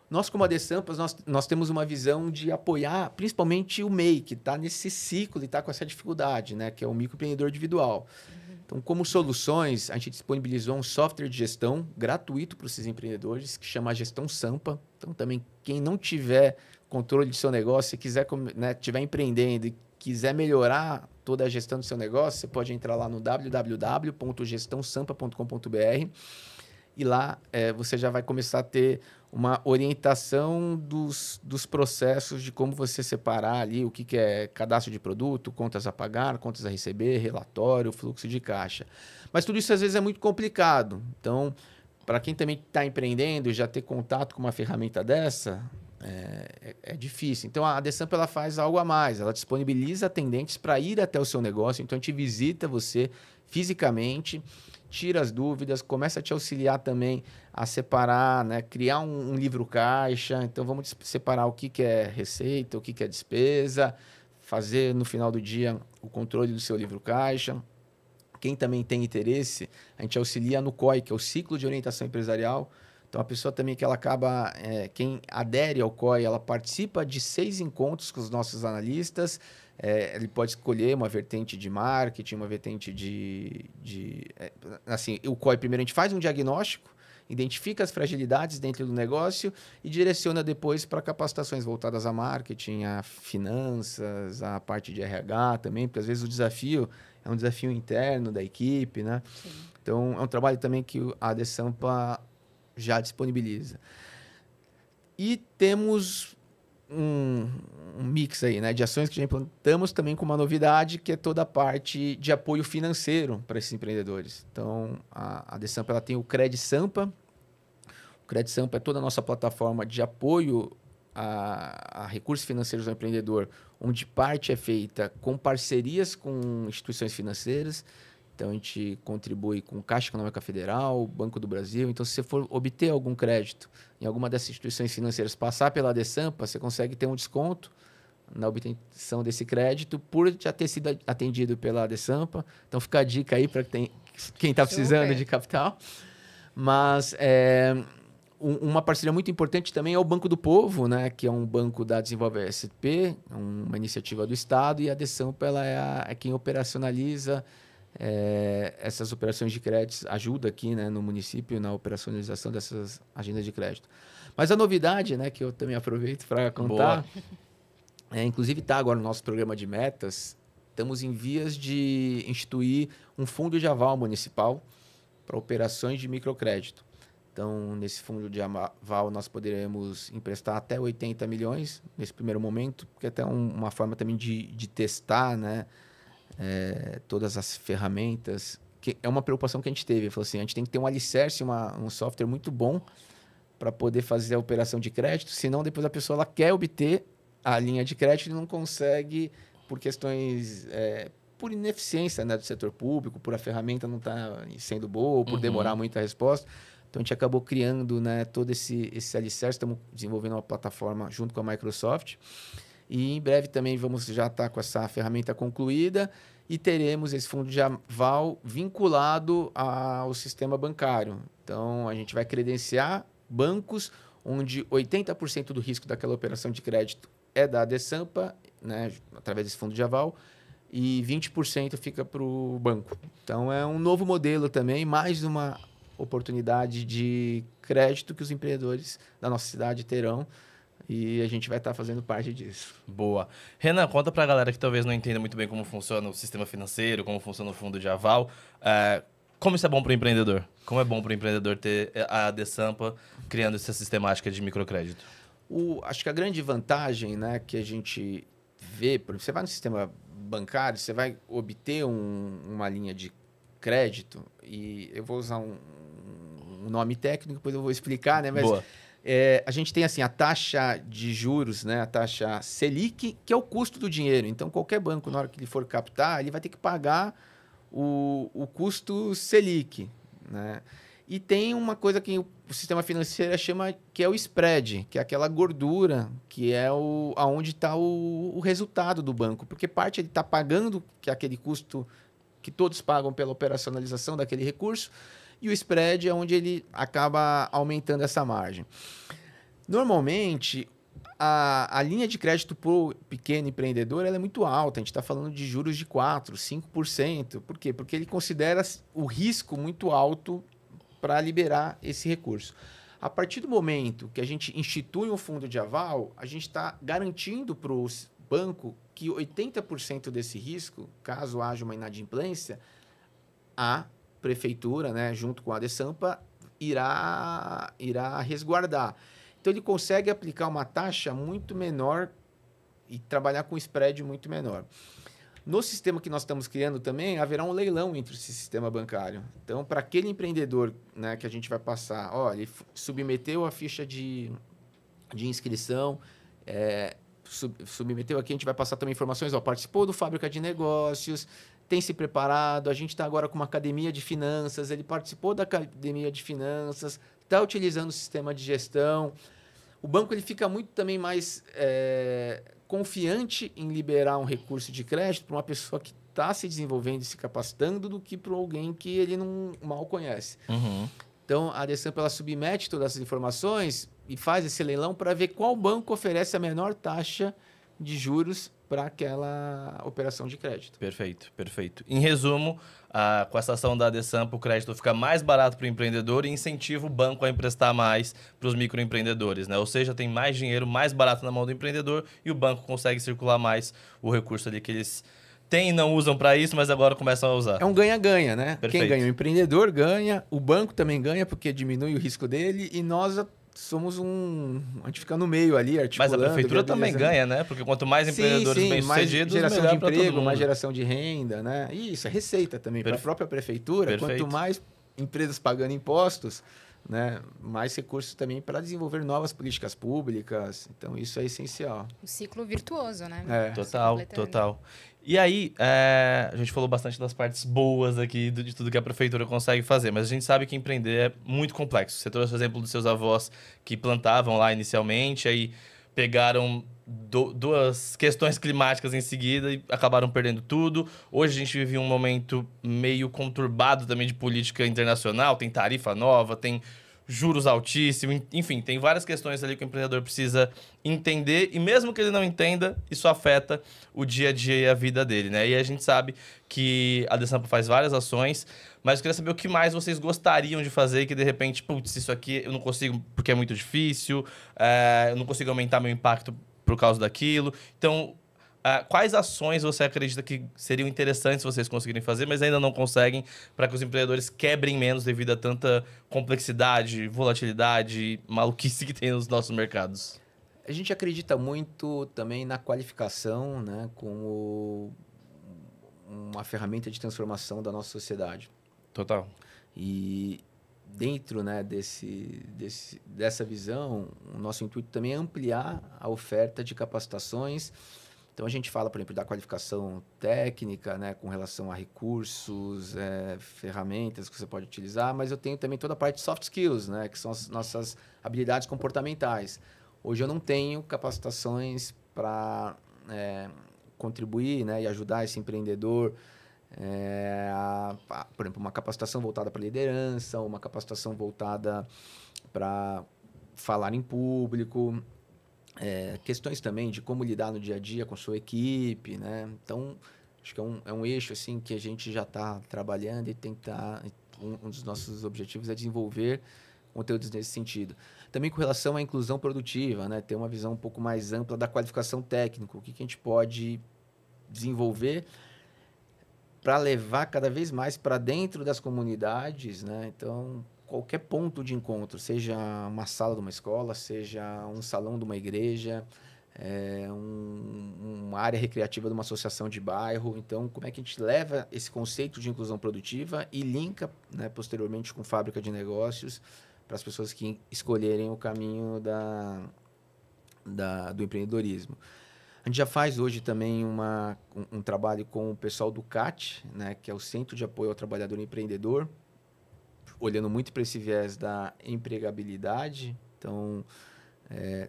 Nós, como ADESAMPA, nós temos uma visão de apoiar principalmente o MEI, que está nesse ciclo e está com essa dificuldade, né? Que é o microempreendedor individual. Então, como soluções, a gente disponibilizou um software de gestão gratuito para esses empreendedores, que chama Gestão Sampa. Então, também, quem não tiver controle de seu negócio, se quiser, né, estiver empreendendo e quiser melhorar toda a gestão do seu negócio, você pode entrar lá no www.gestãosampa.com.br e lá você já vai começar a ter uma orientação dos processos de como você separar ali o que é cadastro de produto, contas a pagar, contas a receber, relatório, fluxo de caixa. Mas tudo isso às vezes é muito complicado. Então, para quem também está empreendendo, já ter contato com uma ferramenta dessa é difícil. Então, a Desampa ela faz algo a mais. Ela disponibiliza atendentes para ir até o seu negócio. Então, a gente visita você fisicamente, tira as dúvidas, começa a te auxiliar também a separar, né? Criar um livro caixa. Então, vamos separar o que é receita, o que é despesa, fazer no final do dia o controle do seu livro caixa. Quem também tem interesse, a gente auxilia no COI, que é o Ciclo de Orientação Empresarial. Então, a pessoa também que ela acaba... quem adere ao COI, ela participa de 6 encontros com os nossos analistas. Ele pode escolher uma vertente de marketing, uma vertente assim, o COI, primeiro, a gente faz um diagnóstico, identifica as fragilidades dentro do negócio e direciona depois para capacitações voltadas a marketing, a finanças, a parte de RH também, porque às vezes o desafio é um desafio interno da equipe, né? Sim. Então, é um trabalho também que a Desampa já disponibiliza. E temos um mix aí, né, de ações que já implantamos também com uma novidade, que é toda a parte de apoio financeiro para esses empreendedores. Então, a Desampa ela tem o Cred Sampa. O Cred Sampa é toda a nossa plataforma de apoio a recursos financeiros do empreendedor, onde parte é feita com parcerias com instituições financeiras. Então, a gente contribui com Caixa Econômica Federal, Banco do Brasil. Então, se você for obter algum crédito em alguma dessas instituições financeiras, passar pela Desampa, você consegue ter um desconto na obtenção desse crédito por já ter sido atendido pela Desampa. Então, fica a dica aí para quem está precisando de capital. Mas uma parceria muito importante também é o Banco do Povo, né, que é um banco da Desenvolve SP, uma iniciativa do Estado, e a Desampa ela é quem operacionaliza essas operações de crédito, ajuda aqui, né, no município na operacionalização dessas agendas de crédito. Mas a novidade, né, que eu também aproveito para contar, inclusive está agora no nosso programa de metas, estamos em vias de instituir um fundo de aval municipal para operações de microcrédito. Então, nesse fundo de aval, nós poderemos emprestar até 80 milhões nesse primeiro momento, porque é até uma forma também de testar, né, todas as ferramentas, que é uma preocupação que a gente teve. Falou assim, a gente tem que ter um alicerce, um software muito bom para poder fazer a operação de crédito, senão depois a pessoa ela quer obter a linha de crédito e não consegue por questões, por ineficiência, né, do setor público, por a ferramenta não estar sendo boa, por demorar muito a resposta. Então, a gente acabou criando, né, todo esse alicerce, estamos desenvolvendo uma plataforma junto com a Microsoft. E em breve também vamos já estar com essa ferramenta concluída e teremos esse fundo de aval vinculado ao sistema bancário. Então, a gente vai credenciar bancos onde 80% do risco daquela operação de crédito é da Desampa, né, através desse fundo de aval, e 20% fica para o banco. Então, é um novo modelo também, mais uma oportunidade de crédito que os empreendedores da nossa cidade terão. E a gente vai estar fazendo parte disso. Boa. Renan, conta pra galera que talvez não entenda muito bem como funciona o sistema financeiro, como funciona o fundo de aval. Como isso é bom para o empreendedor? Como é bom para o empreendedor ter a Desampa criando essa sistemática de microcrédito? Acho que a grande vantagem, né, que a gente vê, por exemplo, você vai no sistema bancário, você vai obter uma linha de crédito, e eu vou usar um nome técnico, depois eu vou explicar, né? Mas boa. A gente tem assim a taxa de juros, né, a taxa Selic, que é o custo do dinheiro. Então, qualquer banco, na hora que ele for captar, ele vai ter que pagar o custo Selic, né? E tem uma coisa que o sistema financeiro chama que é o spread, que é aquela gordura, que é aonde está o resultado do banco. Porque parte ele está pagando, que é aquele custo que todos pagam pela operacionalização daquele recurso, e o spread é onde ele acaba aumentando essa margem. Normalmente, a linha de crédito para o pequeno empreendedor ela é muito alta. A gente está falando de juros de 4%, 5%. Por quê? Porque ele considera o risco muito alto para liberar esse recurso. A partir do momento que a gente institui um fundo de aval, a gente está garantindo para o banco que 80% desse risco, caso haja uma inadimplência, a prefeitura, né, junto com a Desampa, irá resguardar. Então, ele consegue aplicar uma taxa muito menor e trabalhar com spread muito menor. No sistema que nós estamos criando também, haverá um leilão entre esse sistema bancário. Então, para aquele empreendedor, né, que a gente vai passar, ele submeteu a ficha de inscrição, submeteu aqui, a gente vai passar também informações, participou do Fábrica de Negócios, tem se preparado, a gente está agora com uma academia de finanças, ele participou da academia de finanças, está utilizando o sistema de gestão. O banco ele fica muito também mais confiante em liberar um recurso de crédito para uma pessoa que está se desenvolvendo e se capacitando do que para alguém que ele não mal conhece. Uhum. Então, a Decamp ela submete todas essas informações e faz esse leilão para ver qual banco oferece a menor taxa de juros para aquela operação de crédito. Perfeito, perfeito. Em resumo, com essa ação da Decamp, o crédito fica mais barato para o empreendedor e incentiva o banco a emprestar mais para os microempreendedores, né? Ou seja, tem mais dinheiro, mais barato na mão do empreendedor e o banco consegue circular mais o recurso ali que eles têm e não usam para isso, mas agora começam a usar. É um ganha-ganha, né? Perfeito. Quem ganha? O empreendedor ganha, o banco também ganha, porque diminui o risco dele, e nós somos a gente fica no meio ali, articulando. Mas a prefeitura também ganha, né? Porque quanto mais empreendedores bem-sucedidos, mais geração melhor de emprego, mais geração de renda, né? E isso é receita também para a própria prefeitura. Perfeito. Quanto mais empresas pagando impostos, né, mais recursos também para desenvolver novas políticas públicas. Então, isso é essencial. O ciclo virtuoso, né? Total. E aí, a gente falou bastante das partes boas aqui, de tudo que a prefeitura consegue fazer, mas a gente sabe que empreender é muito complexo. Você trouxe o exemplo dos seus avós que plantavam lá inicialmente, aí pegaram duas questões climáticas em seguida e acabaram perdendo tudo. Hoje a gente vive um momento meio conturbado também de política internacional, tem tarifa nova, tem juros altíssimos, enfim, tem várias questões ali que o empreendedor precisa entender e mesmo que ele não entenda, isso afeta o dia a dia e a vida dele, né? E a gente sabe que a Decamp faz várias ações, mas eu queria saber o que mais vocês gostariam de fazer e que de repente, putz, isso aqui eu não consigo porque é muito difícil, eu não consigo aumentar meu impacto por causa daquilo. Então, quais ações você acredita que seriam interessantes vocês conseguirem fazer, mas ainda não conseguem, para que os empreendedores quebrem menos devido a tanta complexidade, volatilidade, maluquice que tem nos nossos mercados? A gente acredita muito também na qualificação, né, como uma ferramenta de transformação da nossa sociedade. Total. E dentro, né, dessa visão, o nosso intuito também é ampliar a oferta de capacitações. Então, a gente fala, por exemplo, da qualificação técnica, né, com relação a recursos, ferramentas que você pode utilizar, mas eu tenho também toda a parte de soft skills, né, que são as nossas habilidades comportamentais. Hoje eu não tenho capacitações para contribuir, né, e ajudar esse empreendedor, por exemplo, uma capacitação voltada para liderança, uma capacitação voltada para falar em público, questões também de como lidar no dia a dia com sua equipe, né? Então, acho que é um eixo assim, que a gente já está trabalhando e tentar... Um dos nossos objetivos é desenvolver conteúdos nesse sentido. Também com relação à inclusão produtiva, né? Ter uma visão um pouco mais ampla da qualificação técnica. O que a gente pode desenvolver para levar cada vez mais para dentro das comunidades, né? Então, qualquer ponto de encontro, seja uma sala de uma escola, seja um salão de uma igreja, uma área recreativa de uma associação de bairro. Então, como é que a gente leva esse conceito de inclusão produtiva e linka, né, posteriormente com fábrica de negócios para as pessoas que escolherem o caminho do empreendedorismo. A gente já faz hoje também um trabalho com o pessoal do CAT, né, que é o Centro de Apoio ao Trabalhador Empreendedor, olhando muito para esse viés da empregabilidade. Então,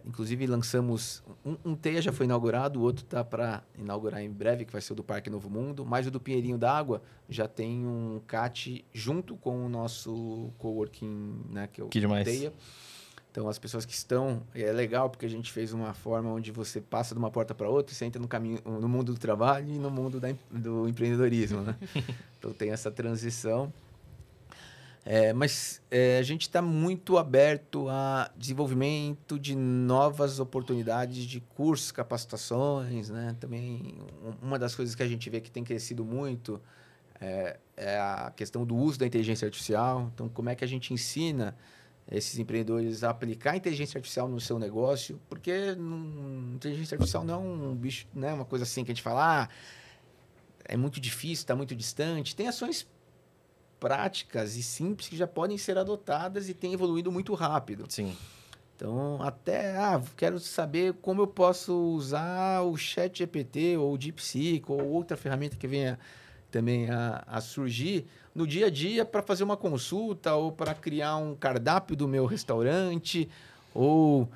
inclusive lançamos... Um TEIA já foi inaugurado, o outro está para inaugurar em breve, que vai ser o do Parque Novo Mundo, mas o do Pinheirinho d'Água já tem um CAT junto com o nosso coworking, né, que é o TEIA. Então, as pessoas que estão... É legal, porque a gente fez uma forma onde você passa de uma porta para outra e você entra no mundo do trabalho e no mundo do empreendedorismo, né? Então, tem essa transição. Mas a gente está muito aberto a desenvolvimento de novas oportunidades de cursos, capacitações, né? Também, uma das coisas que a gente vê que tem crescido muito, é a questão do uso da inteligência artificial. Então, como é que a gente ensina esses empreendedores a aplicar a inteligência artificial no seu negócio? Porque inteligência artificial não é um bicho, não é uma coisa assim que a gente fala, é muito difícil, está muito distante. Tem ações práticas e simples que já podem ser adotadas e têm evoluído muito rápido. Sim. Então, quero saber como eu posso usar o ChatGPT ou o DeepSeek ou outra ferramenta que venha também a surgir no dia a dia para fazer uma consulta ou para criar um cardápio do meu restaurante ou...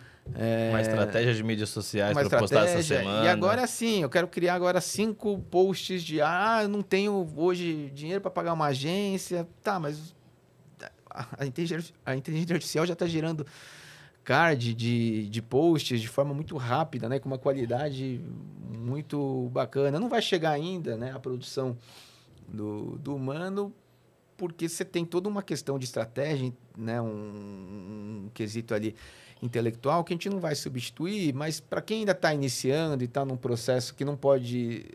uma estratégia de mídias sociais para postar essa semana. E agora sim, eu quero criar agora 5 posts de eu não tenho hoje dinheiro para pagar uma agência. Tá, mas a inteligência artificial já está gerando card de posts de forma muito rápida, né? Com uma qualidade muito bacana. Não vai chegar ainda, né, a produção do humano, porque você tem toda uma questão de estratégia, né? Um quesito ali intelectual que a gente não vai substituir, mas para quem ainda está iniciando e está num processo que não pode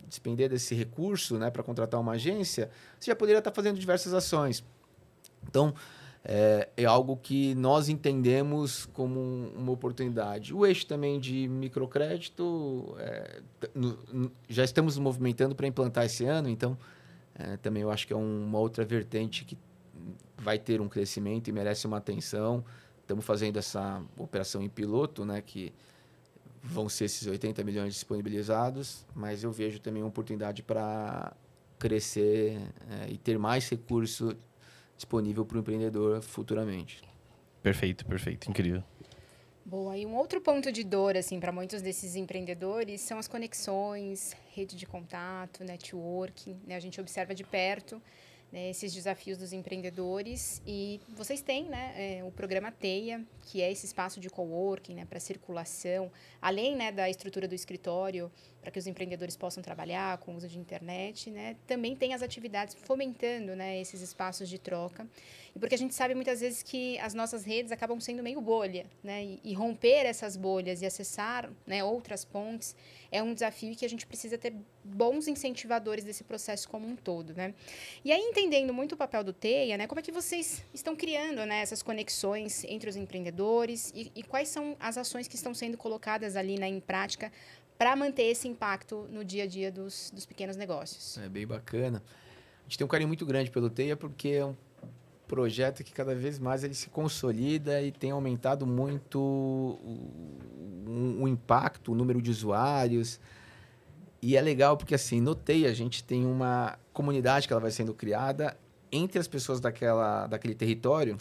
despender desse recurso, né, para contratar uma agência, você já poderia estar fazendo diversas ações. Então, é algo que nós entendemos como uma oportunidade. O eixo também de microcrédito, já estamos nos movimentando para implantar esse ano, então também eu acho que é uma outra vertente que vai ter um crescimento e merece uma atenção. Estamos fazendo essa operação em piloto, né, que vão ser esses 80 milhões disponibilizados, mas eu vejo também uma oportunidade para crescer e ter mais recurso disponível para o empreendedor futuramente. Perfeito, perfeito, incrível. Boa, e um outro ponto de dor, assim, para muitos desses empreendedores são as conexões, rede de contato, networking, né? A gente observa de perto, né, esses desafios dos empreendedores e vocês têm, né, o programa TEIA, que é esse espaço de coworking, né, para circulação, além, né, da estrutura do escritório, para que os empreendedores possam trabalhar com o uso de internet, né, também tem as atividades fomentando, né, esses espaços de troca. E porque a gente sabe muitas vezes que as nossas redes acabam sendo meio bolha, né, e romper essas bolhas e acessar, né, outras pontes é um desafio que a gente precisa ter bons incentivadores desse processo como um todo, né? E aí, entendendo muito o papel do TEIA, né, como é que vocês estão criando, né, essas conexões entre os empreendedores e quais são as ações que estão sendo colocadas ali, né, em prática para manter esse impacto no dia a dia dos pequenos negócios? É bem bacana. A gente tem um carinho muito grande pelo TEIA porque é um projeto que cada vez mais ele se consolida e tem aumentado muito o impacto, o número de usuários. E é legal porque, assim, no TEIA a gente tem uma comunidade que ela vai sendo criada entre as pessoas daquele território.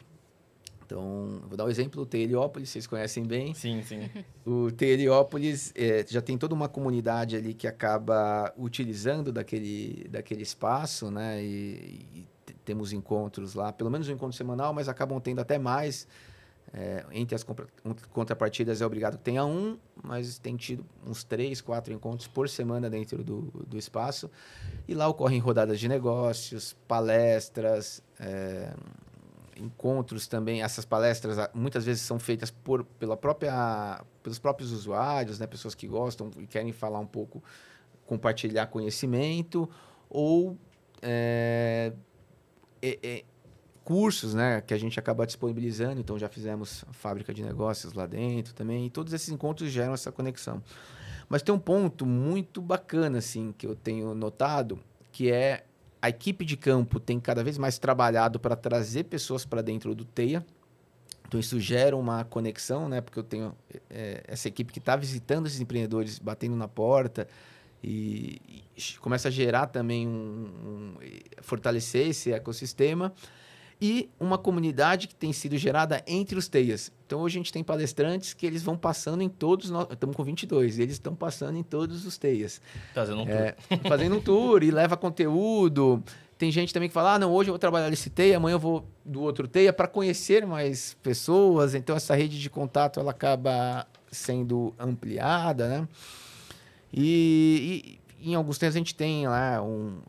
Então, vou dar um exemplo, o TEIA Heliópolis, vocês conhecem bem. Sim, sim. O TEIA Heliópolis já tem toda uma comunidade ali que acaba utilizando daquele espaço, né? E temos encontros lá, pelo menos um encontro semanal, mas acabam tendo até mais. Entre as contrapartidas é obrigado que tenha um, mas tem tido uns 3, 4 encontros por semana dentro do espaço. E lá ocorrem rodadas de negócios, palestras, encontros também. Essas palestras muitas vezes são feitas pelos próprios usuários, né? Pessoas que gostam e querem falar um pouco, compartilhar conhecimento, ou cursos, né, que a gente acaba disponibilizando. Então, já fizemos fábrica de negócios lá dentro também. E todos esses encontros geram essa conexão. Mas tem um ponto muito bacana, assim, que eu tenho notado, que é a equipe de campo tem cada vez mais trabalhado para trazer pessoas para dentro do TEIA. Então, isso gera uma conexão, né, porque eu tenho essa equipe que está visitando esses empreendedores, batendo na porta, e começa a gerar também fortalecer esse ecossistema. E uma comunidade que tem sido gerada entre os TEIAs. Então, hoje a gente tem palestrantes que eles vão passando em todos... Estamos com 22, e eles estão passando em todos os TEIAs. Fazendo um tour. Fazendo um tour e leva conteúdo. Tem gente também que fala, não, hoje eu vou trabalhar nesse TEIA, amanhã eu vou do outro TEIA para conhecer mais pessoas. Então, essa rede de contato ela acaba sendo ampliada, né? E em alguns tempos a gente tem lá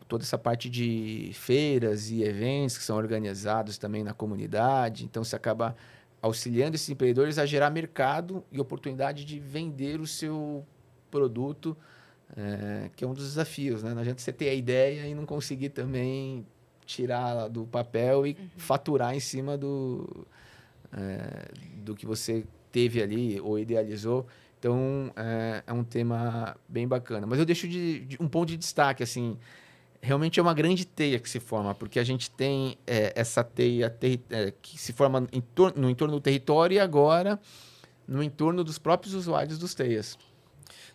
toda essa parte de feiras e eventos que são organizados também na comunidade. Então, você acaba auxiliando esses empreendedores a gerar mercado e oportunidade de vender o seu produto que é um dos desafios, né? Não adianta você ter a ideia e não conseguir também tirar do papel e faturar em cima do que você teve ali ou idealizou. Então, é um tema bem bacana. Mas eu deixo um ponto de destaque, assim, realmente é uma grande teia que se forma, porque a gente tem essa teia que se forma no entorno do território e agora no entorno dos próprios usuários dos teias.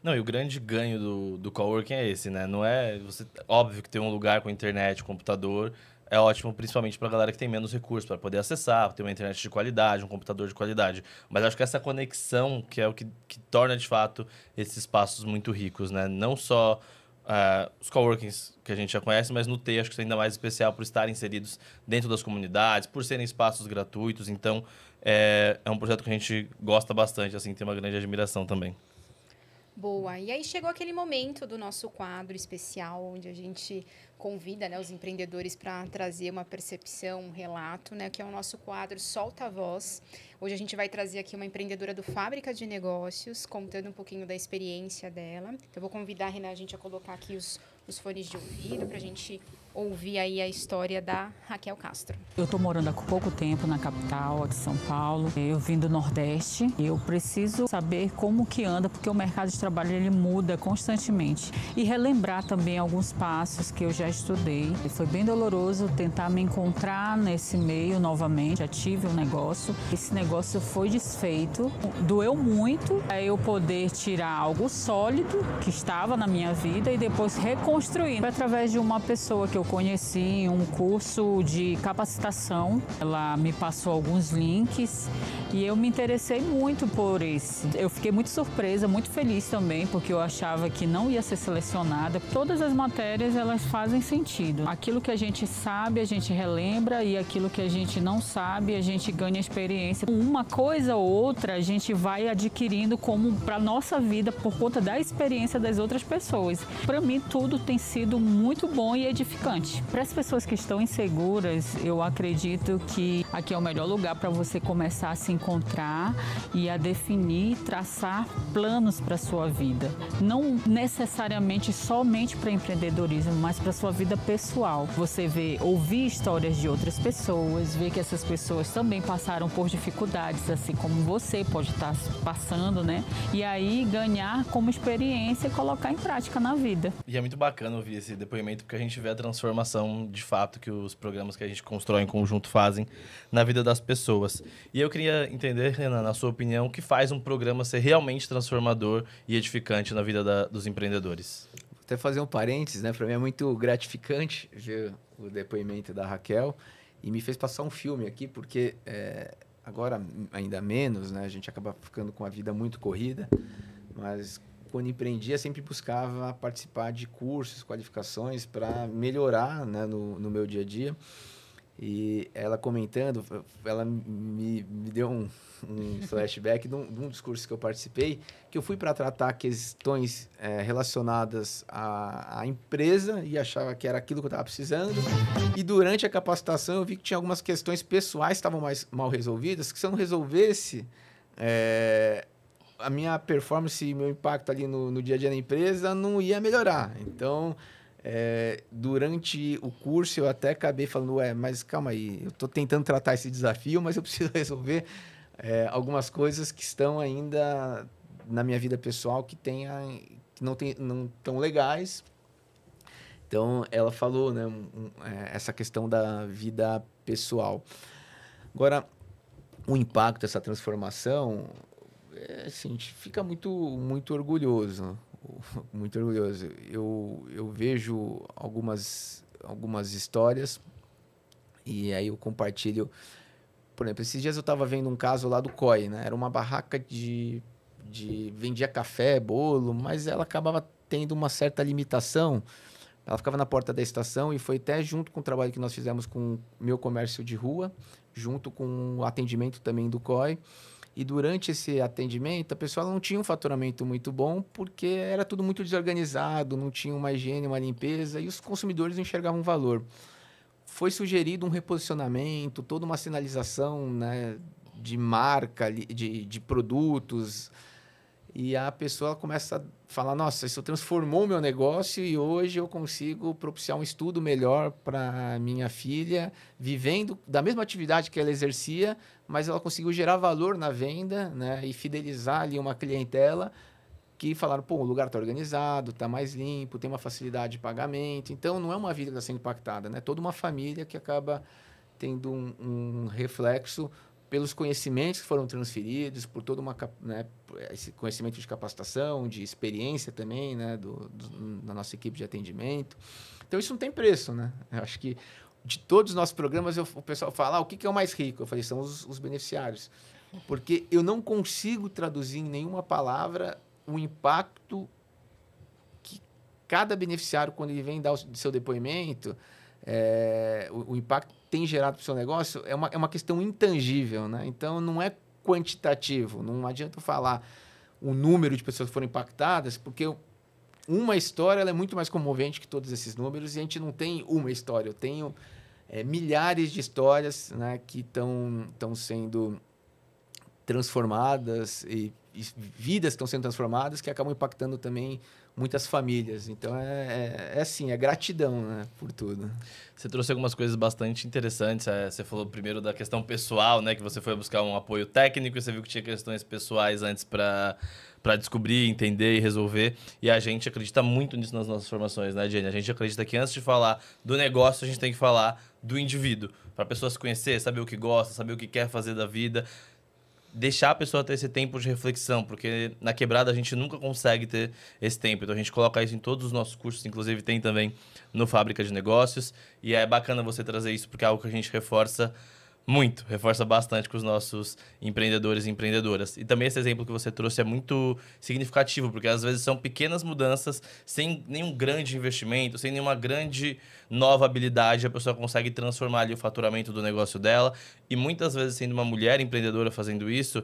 Não, e o grande ganho do coworking é esse, né? Não é... óbvio que ter um lugar com internet, computador, é ótimo, principalmente para a galera que tem menos recursos para poder acessar, ter uma internet de qualidade, um computador de qualidade. Mas acho que essa conexão que é o que torna, de fato, esses espaços muito ricos, né? Não só os coworkings que a gente já conhece, mas no T acho que é ainda mais especial por estarem inseridos dentro das comunidades, por serem espaços gratuitos. Então, é um projeto que a gente gosta bastante, assim, tem uma grande admiração também. Boa. E aí chegou aquele momento do nosso quadro especial, onde a gente convida, né, os empreendedores para trazer uma percepção, um relato, né, que é o nosso quadro Solta a Voz. Hoje a gente vai trazer aqui uma empreendedora do Fábrica de Negócios, contando um pouquinho da experiência dela. Então, eu vou convidar a Renan, a gente a colocar aqui os fones de ouvido para a gente ouvir aí a história da Raquel Castro. Eu estou morando há pouco tempo na capital, aqui em São Paulo. Eu vim do Nordeste e eu preciso saber como que anda, porque o mercado de trabalho ele muda constantemente. E relembrar também alguns passos que eu já estudei. Foi bem doloroso tentar me encontrar nesse meio novamente. Já tive um negócio. Esse negócio foi desfeito. Doeu muito eu poder tirar algo sólido que estava na minha vida e depois reconstruir. Foi através de uma pessoa que eu conheci em um curso de capacitação. Ela me passou alguns links e eu me interessei muito por esse. Eu fiquei muito surpresa, muito feliz também, porque eu achava que não ia ser selecionada. Todas as matérias, elas fazem sentido. Aquilo que a gente sabe, a gente relembra, e aquilo que a gente não sabe, a gente ganha experiência. Uma coisa ou outra, a gente vai adquirindo como para nossa vida por conta da experiência das outras pessoas. Para mim, tudo tem sido muito bom e edificante. Para as pessoas que estão inseguras, eu acredito que aqui é o melhor lugar para você começar a se encontrar e a definir, traçar planos para a sua vida. Não necessariamente somente para empreendedorismo, mas para a sua vida pessoal. Você ouvir histórias de outras pessoas, ver que essas pessoas também passaram por dificuldades, assim como você pode estar passando, né? E aí ganhar como experiência e colocar em prática na vida. E é muito bacana ouvir esse depoimento, porque a gente vê a transformação de fato que os programas que a gente constrói em conjunto fazem na vida das pessoas. E eu queria entender, Renan, na sua opinião, o que faz um programa ser realmente transformador e edificante na vida dos empreendedores? Vou até fazer um parênteses, né? Para mim é muito gratificante ver o depoimento da Raquel e me fez passar um filme aqui, porque agora ainda menos, né? A gente acaba ficando com a vida muito corrida, mas quando empreendia, sempre buscava participar de cursos, qualificações para melhorar, né, no meu dia a dia. E ela comentando, ela me deu um flashback de um dos cursos que eu participei, que eu fui para tratar questões relacionadas à empresa e achava que era aquilo que eu estava precisando. E durante a capacitação eu vi que tinha algumas questões pessoais que estavam mais mal resolvidas, que se eu não resolvesse... a minha performance e meu impacto ali no dia a dia da empresa não ia melhorar. Então, durante o curso, eu até acabei falando, mas calma aí, eu estou tentando tratar esse desafio, mas eu preciso resolver algumas coisas que estão ainda na minha vida pessoal que não tão legais. Então, ela falou, né, essa questão da vida pessoal. Agora, o impacto dessa transformação... assim, a gente fica muito orgulhoso, muito orgulhoso. Eu vejo algumas histórias e aí eu compartilho. Por exemplo, esses dias eu estava vendo um caso lá do COI, né? Era uma barraca vendia café, bolo, mas ela acabava tendo uma certa limitação. Ela ficava na porta da estação e foi até junto com o trabalho que nós fizemos com o meu comércio de rua, junto com o atendimento também do COI. E durante esse atendimento, a pessoa não tinha um faturamento muito bom, porque era tudo muito desorganizado, não tinha uma higiene, uma limpeza, e os consumidores não enxergavam valor. Foi sugerido um reposicionamento, toda uma sinalização, né, de marca, de produtos. E a pessoa começa a falar, nossa, isso transformou o meu negócio e hoje eu consigo propiciar um estudo melhor para minha filha, vivendo da mesma atividade que ela exercia, mas ela conseguiu gerar valor na venda, né, e fidelizar ali uma clientela que falaram, pô, o lugar está organizado, está mais limpo, tem uma facilidade de pagamento. Então, não é uma vida que está sendo impactada, né? Toda uma família que acaba tendo um reflexo pelos conhecimentos que foram transferidos, por toda né, esse conhecimento de capacitação, de experiência também, né, da nossa equipe de atendimento. Então, isso não tem preço, né? Eu acho que de todos os nossos programas, o pessoal fala, o que é o mais rico? Eu falei, são os beneficiários. Porque eu não consigo traduzir em nenhuma palavra o impacto que cada beneficiário, quando ele vem dar o seu depoimento, o impacto que tem gerado para o seu negócio é uma questão intangível, né? Então, não é quantitativo. Não adianta eu falar o número de pessoas que foram impactadas, porque uma história ela é muito mais comovente que todos esses números e a gente não tem uma história. Eu tenho milhares de histórias, né, que estão sendo transformadas e vidas estão sendo transformadas que acabam impactando também muitas famílias. Então, assim, é gratidão, né, por tudo. Você trouxe algumas coisas bastante interessantes. Você falou primeiro da questão pessoal, né, que você foi buscar um apoio técnico e você viu que tinha questões pessoais antes para descobrir, entender e resolver. E a gente acredita muito nisso nas nossas formações, né, Jenny? A gente acredita que antes de falar do negócio, a gente tem que falar do indivíduo. Para a pessoa se conhecer, saber o que gosta, saber o que quer fazer da vida. Deixar a pessoa ter esse tempo de reflexão, porque na quebrada a gente nunca consegue ter esse tempo. Então a gente coloca isso em todos os nossos cursos, inclusive tem também no Fábrica de Negócios. E é bacana você trazer isso, porque é algo que a gente reforça bastante com os nossos empreendedores e empreendedoras. E também esse exemplo que você trouxe é muito significativo, porque às vezes são pequenas mudanças, sem nenhum grande investimento, sem nenhuma grande nova habilidade, a pessoa consegue transformar ali o faturamento do negócio dela. E muitas vezes, sendo uma mulher empreendedora fazendo isso,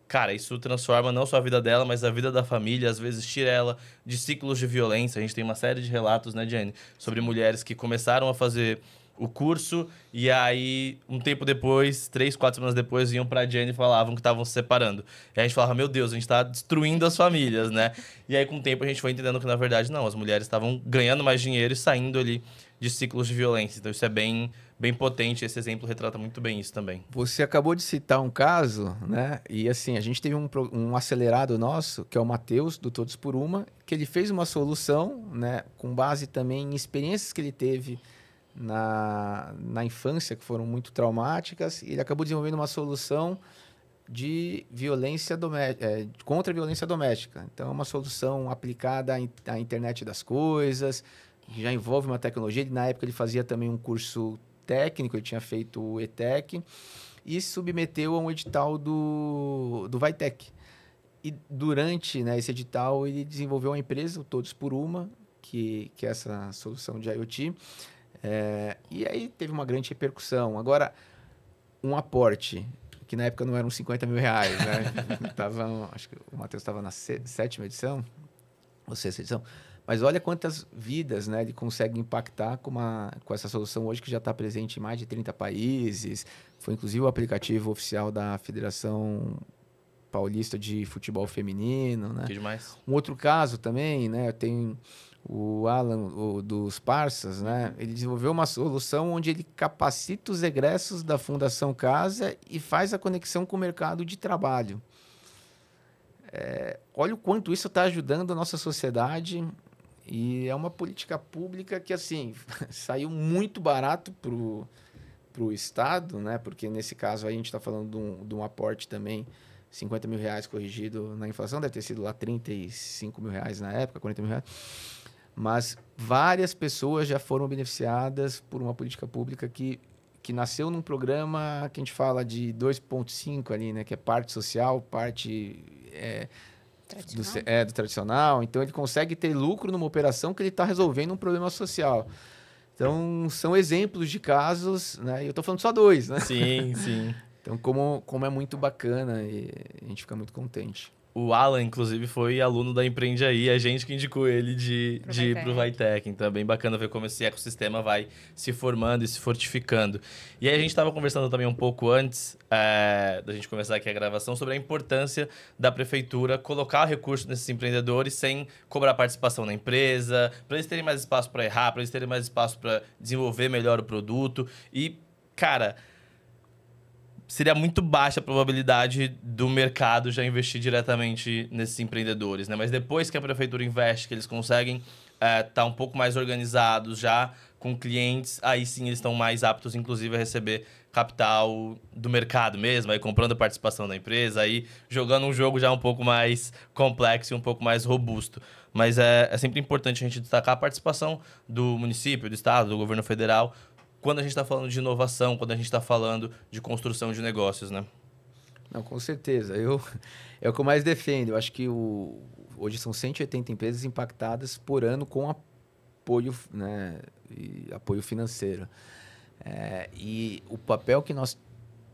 cara, isso transforma não só a vida dela, mas a vida da família. Às vezes tira ela de ciclos de violência. A gente tem uma série de relatos, né, Jenny, sobre mulheres que começaram a fazer o curso e aí, um tempo depois, 3, 4 semanas depois, iam pra Jenny e falavam que estavam se separando. E a gente falava, meu Deus, a gente tá destruindo as famílias, né? E aí, com o tempo, a gente foi entendendo que, na verdade, não. As mulheres estavam ganhando mais dinheiro e saindo ali de ciclos de violência. Então, isso é bem potente. Esse exemplo retrata muito bem isso também. Você acabou de citar um caso, né? E assim, a gente teve um acelerado nosso, que é o Matheus, do Todos por Uma, que ele fez uma solução, né? Com base também em experiências que ele teve na infância, que foram muito traumáticas, e ele acabou desenvolvendo uma solução de violência contra a violência doméstica. Então, é uma solução aplicada à internet das coisas, que já envolve uma tecnologia. Na época, ele fazia também um curso técnico, ele tinha feito o ETEC, e se submeteu a um edital do Vitec. E durante, né, esse edital, ele desenvolveu uma empresa, o Todos por Uma, que é essa solução de IoT. E aí teve uma grande repercussão. Agora, um aporte, que na época não eram 50 mil reais, né? Acho que o Matheus estava na 7ª edição, ou 6ª edição. Mas olha quantas vidas, né, ele consegue impactar com essa solução hoje, que já está presente em mais de 30 países. Foi inclusive o aplicativo oficial da Federação Paulista de Futebol Feminino, né? Que demais. Um outro caso também, né, tem o Alan, dos Parsas, né? Ele desenvolveu uma solução onde ele capacita os egressos da Fundação Casa e faz a conexão com o mercado de trabalho. Olha o quanto isso está ajudando a nossa sociedade, e é uma política pública que, assim, saiu muito barato para o Estado, né? Porque nesse caso aí a gente está falando de um aporte também, 50 mil reais corrigido na inflação, deve ter sido lá 35 mil reais na época, 40 mil reais. Mas várias pessoas já foram beneficiadas por uma política pública que nasceu num programa que a gente fala de 2.5 ali, né? Que é parte social, parte do tradicional. Então, ele consegue ter lucro numa operação que ele está resolvendo um problema social. Então, são exemplos de casos, né? E eu estou falando só 2, né? Sim, sim. Então, como é muito bacana, e a gente fica muito contente. O Alan, inclusive, foi aluno da Empreende Aí, a gente que indicou ele de ir pro Vitec. Então é bem bacana ver como esse ecossistema vai se formando e se fortificando. E aí a gente estava conversando também um pouco antes da gente começar aqui a gravação sobre a importância da prefeitura colocar recurso nesses empreendedores sem cobrar participação na empresa, para eles terem mais espaço para errar, para eles terem mais espaço para desenvolver melhor o produto. E, cara, seria muito baixa a probabilidade do mercado já investir diretamente nesses empreendedores, né? Mas depois que a prefeitura investe, que eles conseguem estar um pouco mais organizados já com clientes, aí sim eles estão mais aptos, inclusive, a receber capital do mercado mesmo, aí comprando participação da empresa, aí jogando um jogo já um pouco mais complexo e um pouco mais robusto. Mas é sempre importante a gente destacar a participação do município, do estado, do governo federal, quando a gente está falando de inovação, quando a gente está falando de construção de negócios, né? Não, com certeza. É o que eu mais defendo. Eu acho que hoje são 180 empresas impactadas por ano com apoio, né, e apoio financeiro. E o papel que nós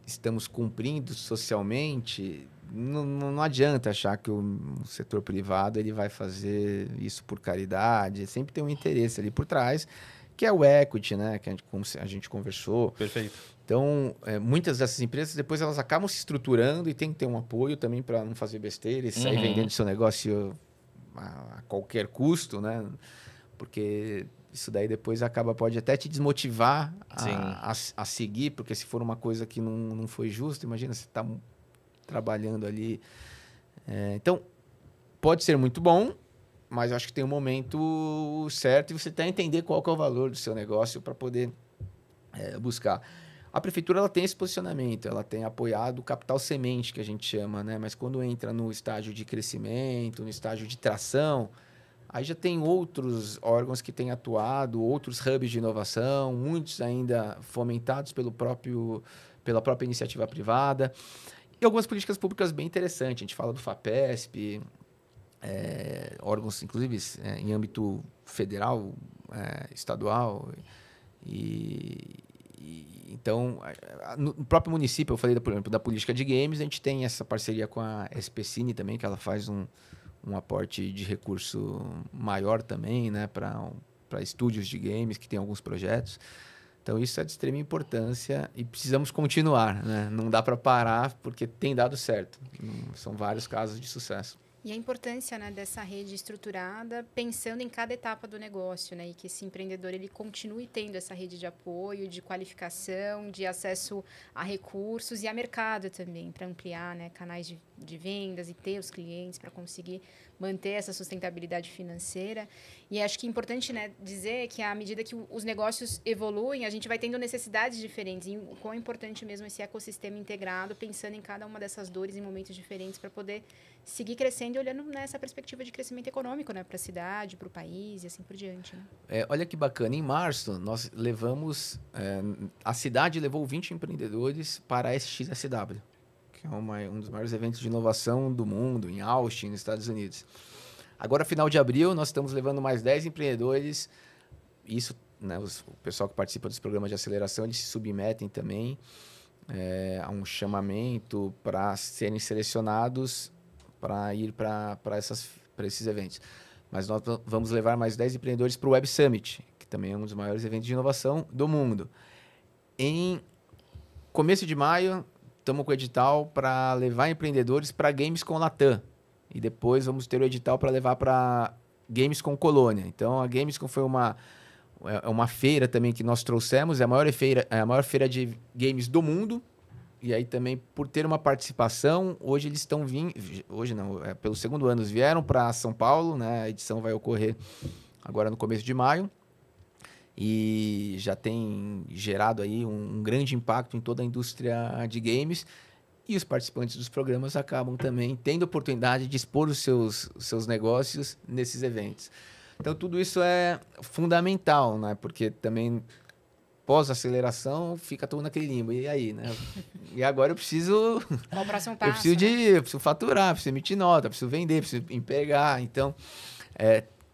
estamos cumprindo socialmente, não adianta achar que o setor privado ele vai fazer isso por caridade. Sempre tem um interesse ali por trás, que é o equity, né? Como a gente conversou. Perfeito. Então, muitas dessas empresas, depois elas acabam se estruturando e tem que ter um apoio também para não fazer besteira e sair vendendo seu negócio a qualquer custo, né? Porque isso daí depois pode até te desmotivar a seguir, porque se for uma coisa que não foi justa, imagina, você está trabalhando ali. Então, pode ser muito bom, mas eu acho que tem um momento certo e você tem que entender qual que é o valor do seu negócio para poder buscar. A prefeitura ela tem esse posicionamento, ela tem apoiado o capital semente, que a gente chama, né? Mas quando entra no estágio de crescimento, no estágio de tração, aí já tem outros órgãos que têm atuado, outros hubs de inovação, muitos ainda fomentados pela própria iniciativa privada, e algumas políticas públicas bem interessantes. A gente fala do FAPESP, órgãos, inclusive, em âmbito federal, estadual. Então, no próprio município, eu falei, por exemplo, da política de games, a gente tem essa parceria com a SPCine também, que ela faz um aporte de recurso maior também, né, para estúdios de games que tem alguns projetos. Então, isso é de extrema importância e precisamos continuar, né? Não dá para parar porque tem dado certo. São vários casos de sucesso. E a importância, né, dessa rede estruturada, pensando em cada etapa do negócio, né, e que esse empreendedor ele continue tendo essa rede de apoio, de qualificação, de acesso a recursos e a mercado também, para ampliar, né, canais de vendas e ter os clientes para conseguir manter essa sustentabilidade financeira. E acho que é importante, né, dizer que à medida que os negócios evoluem, a gente vai tendo necessidades diferentes. E o quão é importante mesmo esse ecossistema integrado, pensando em cada uma dessas dores em momentos diferentes para poder seguir crescendo e olhando nessa perspectiva de crescimento econômico, né, para a cidade, para o país e assim por diante. Né? Olha que bacana, em março nós levamos, a cidade levou 20 empreendedores para a SXSW, que é um dos maiores eventos de inovação do mundo, em Austin, nos Estados Unidos. Agora, final de abril, nós estamos levando mais 10 empreendedores. Isso, né, o pessoal que participa dos programas de aceleração, eles se submetem também a um chamamento para serem selecionados para ir para esses eventos. Mas nós vamos levar mais 10 empreendedores para o Web Summit, que também é um dos maiores eventos de inovação do mundo. Em começo de maio, estamos com o edital para levar empreendedores para Gamescom Latam. E depois vamos ter o edital para levar para Gamescom Colônia. Então, a Gamescom foi uma feira também que nós trouxemos. É a maior feira de games do mundo. E aí também, por ter uma participação, hoje eles estão vindo... Hoje não, pelo segundo ano, eles vieram para São Paulo, né? A edição vai ocorrer agora no começo de maio. E já tem gerado aí um grande impacto em toda a indústria de games. E os participantes dos programas acabam também tendo a oportunidade de expor os seus negócios nesses eventos. Então, tudo isso é fundamental, né? Porque também... pós-aceleração, fica todo naquele limbo. E aí, né? E agora eu preciso... Qual o próximo passo? Eu preciso faturar, preciso emitir nota, preciso vender, preciso empregar. Então,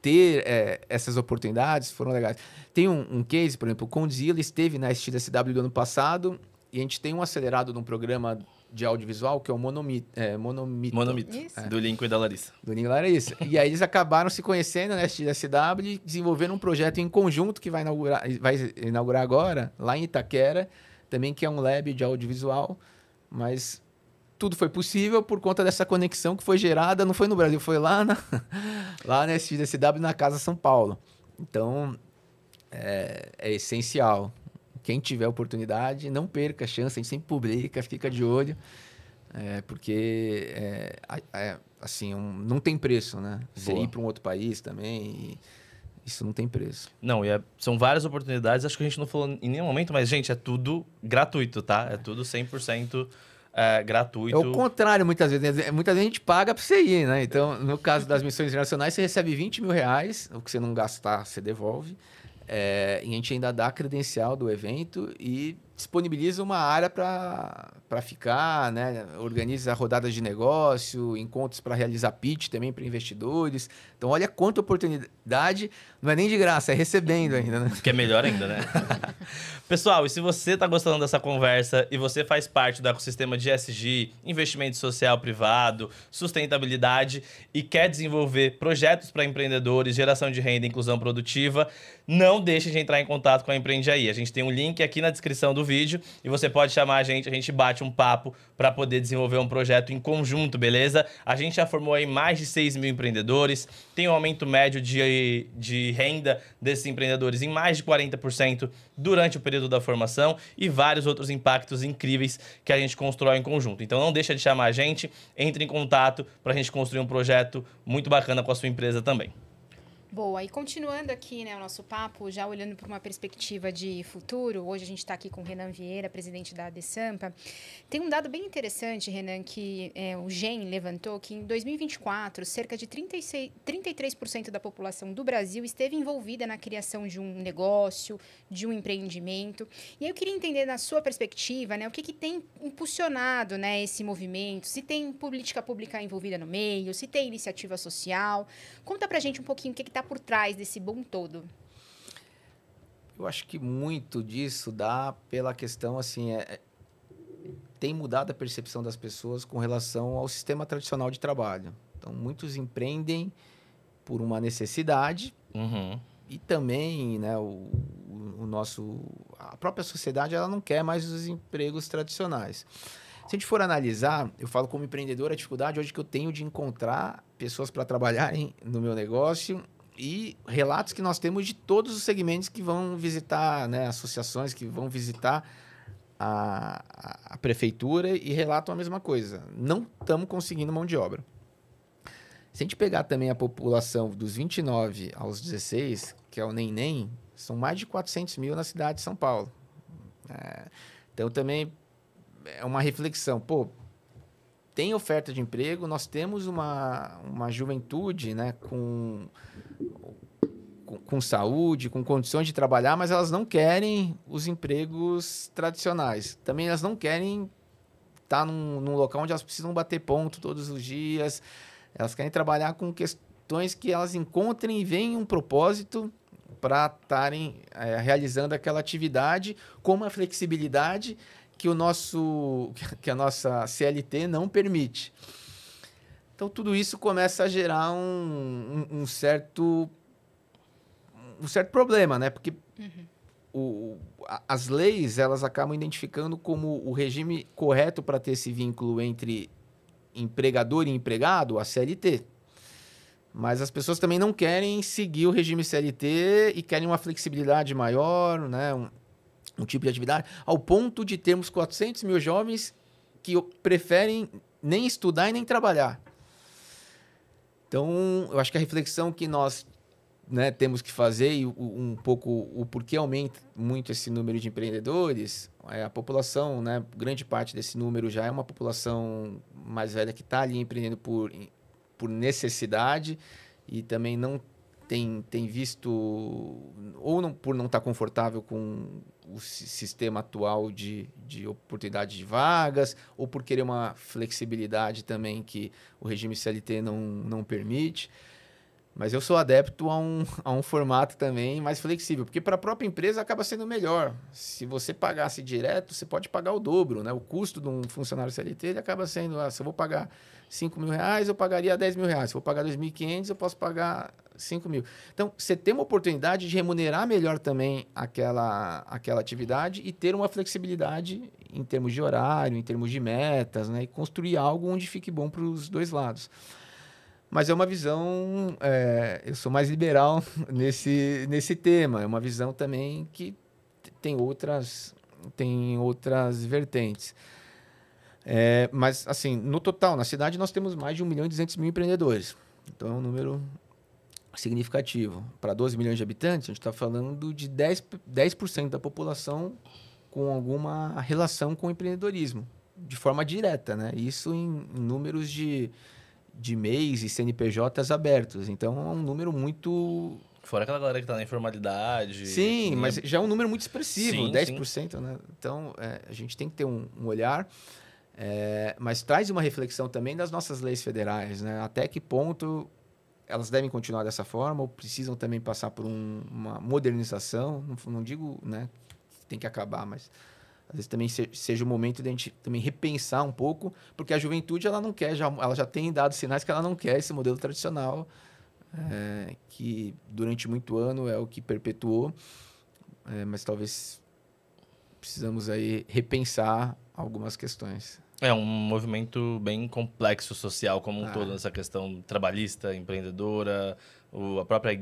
ter essas oportunidades foram legais. Tem um case, por exemplo, o Condzilla esteve na SXSW do ano passado e a gente tem um acelerado num programa de audiovisual, que é o Monomito. Monomito, Isso. do Lincoln e da Larissa. Do Ninho Larissa. E aí eles acabaram se conhecendo na SW e desenvolveram um projeto em conjunto que vai inaugurar agora, lá em Itaquera, também que é um lab de audiovisual, mas tudo foi possível por conta dessa conexão que foi gerada, não foi no Brasil, foi lá na SW, na Casa São Paulo. Então, é essencial. Quem tiver oportunidade, não perca a chance, a gente sempre publica, fica de olho, porque assim, não tem preço, né? Você Boa. ir para um outro país também, isso não tem preço. Não, são várias oportunidades, acho que a gente não falou em nenhum momento, mas, gente, é tudo gratuito, tá? É tudo 100% gratuito. É o contrário, muitas vezes. Né? Muitas vezes a gente paga para você ir, né? Então, no caso das missões internacionais, você recebe R$20 mil, o que você não gastar, você devolve. E a gente ainda dá a credencial do evento e disponibiliza uma área para ficar, né? Organiza rodadas de negócio, encontros para realizar pitch também para investidores. Então, olha quanta oportunidade, não é nem de graça, é recebendo ainda, né? Que é melhor ainda, né? Pessoal, e se você está gostando dessa conversa e você faz parte do ecossistema de ESG, investimento social privado, sustentabilidade e quer desenvolver projetos para empreendedores, geração de renda e inclusão produtiva, não deixe de entrar em contato com a Empreende Aí. A gente tem um link aqui na descrição do vídeo e você pode chamar a gente bate um papo para poder desenvolver um projeto em conjunto, beleza? A gente já formou aí mais de 6 mil empreendedores, tem um aumento médio de renda desses empreendedores em mais de 40% durante o período da formação e vários outros impactos incríveis que a gente constrói em conjunto. Então não deixa de chamar a gente, entre em contato para a gente construir um projeto muito bacana com a sua empresa também. Boa, e continuando aqui, né, o nosso papo, já olhando para uma perspectiva de futuro, hoje a gente está aqui com o Renan Vieira, presidente da ADESAMPA. Tem um dado bem interessante, Renan, que o GEM levantou, que em 2024, cerca de 33% da população do Brasil esteve envolvida na criação de um negócio, de um empreendimento. E aí eu queria entender, na sua perspectiva, né, o que tem impulsionado, né, esse movimento, se tem política pública envolvida no meio, se tem iniciativa social. Conta pra gente um pouquinho o que está por trás desse boom todo. Eu acho que muito disso dá pela questão, assim, tem mudado a percepção das pessoas com relação ao sistema tradicional de trabalho. Então, muitos empreendem por uma necessidade e também, né, a própria sociedade ela não quer mais os empregos tradicionais. Se a gente for analisar, eu falo como empreendedor, a dificuldade hoje que eu tenho de encontrar pessoas para trabalharem no meu negócio e relatos que nós temos de todos os segmentos que vão visitar, né, associações que vão visitar a prefeitura e relatam a mesma coisa. Não estamos conseguindo mão de obra. Se a gente pegar também a população dos 29 aos 16, que é o NEM, são mais de 400 mil na cidade de São Paulo. Então, também é uma reflexão. Pô, tem oferta de emprego, nós temos uma juventude, né, com saúde, com condições de trabalhar, mas elas não querem os empregos tradicionais. Também elas não querem estar num local onde elas precisam bater ponto todos os dias. Elas querem trabalhar com questões que elas encontrem e veem um propósito para estarem realizando aquela atividade com uma flexibilidade que a nossa CLT não permite. Então, tudo isso começa a gerar um certo problema, né? Porque as leis, elas acabam identificando como o regime correto para ter esse vínculo entre empregador e empregado, a CLT. Mas as pessoas também não querem seguir o regime CLT e querem uma flexibilidade maior, né? Um tipo de atividade, ao ponto de termos 400 mil jovens que preferem nem estudar e nem trabalhar. Então, eu acho que a reflexão que nós, né, temos que fazer e um pouco o porquê aumenta muito esse número de empreendedores, a população, né, grande parte desse número já é uma população mais velha que está ali empreendendo por necessidade e também não tem visto, ou não, por não estar confortável com o sistema atual de oportunidade de vagas, ou por querer uma flexibilidade também que o regime CLT não permite. Mas eu sou adepto a um formato também mais flexível, porque para a própria empresa acaba sendo melhor. Se você pagasse direto, você pode pagar o dobro, né? O custo de um funcionário CLT ele acaba sendo, se eu vou pagar R$5.000, eu pagaria R$10.000. Se eu vou pagar 2.500, eu posso pagar 5.000. Então, você tem uma oportunidade de remunerar melhor também aquela atividade e ter uma flexibilidade em termos de horário, em termos de metas, né? E construir algo onde fique bom para os dois lados. Mas é uma visão, eu sou mais liberal nesse tema. É uma visão também que tem outras vertentes. Mas, assim, no total, na cidade nós temos mais de 1.200.000 empreendedores. Então, é um número significativo. Para 12 milhões de habitantes, a gente está falando de 10% da população com alguma relação com o empreendedorismo, de forma direta, né? Isso em números de MEIs e CNPJs abertos. Então, é um número muito... Fora aquela galera que está na informalidade. Sim, mas já é um número muito expressivo, sim, 10%. Sim. Né? Então, a gente tem que ter um olhar, mas traz uma reflexão também das nossas leis federais, né? Até que ponto elas devem continuar dessa forma ou precisam também passar por uma modernização. Não digo, né, que tem que acabar, mas... Às vezes também seja o momento de a gente também repensar um pouco, porque a juventude ela não quer, ela já tem dado sinais que ela não quer esse modelo tradicional, que durante muito ano é o que perpetuou, mas talvez precisamos aí repensar algumas questões. É um movimento bem complexo social como um todo, nessa questão trabalhista, empreendedora, a própria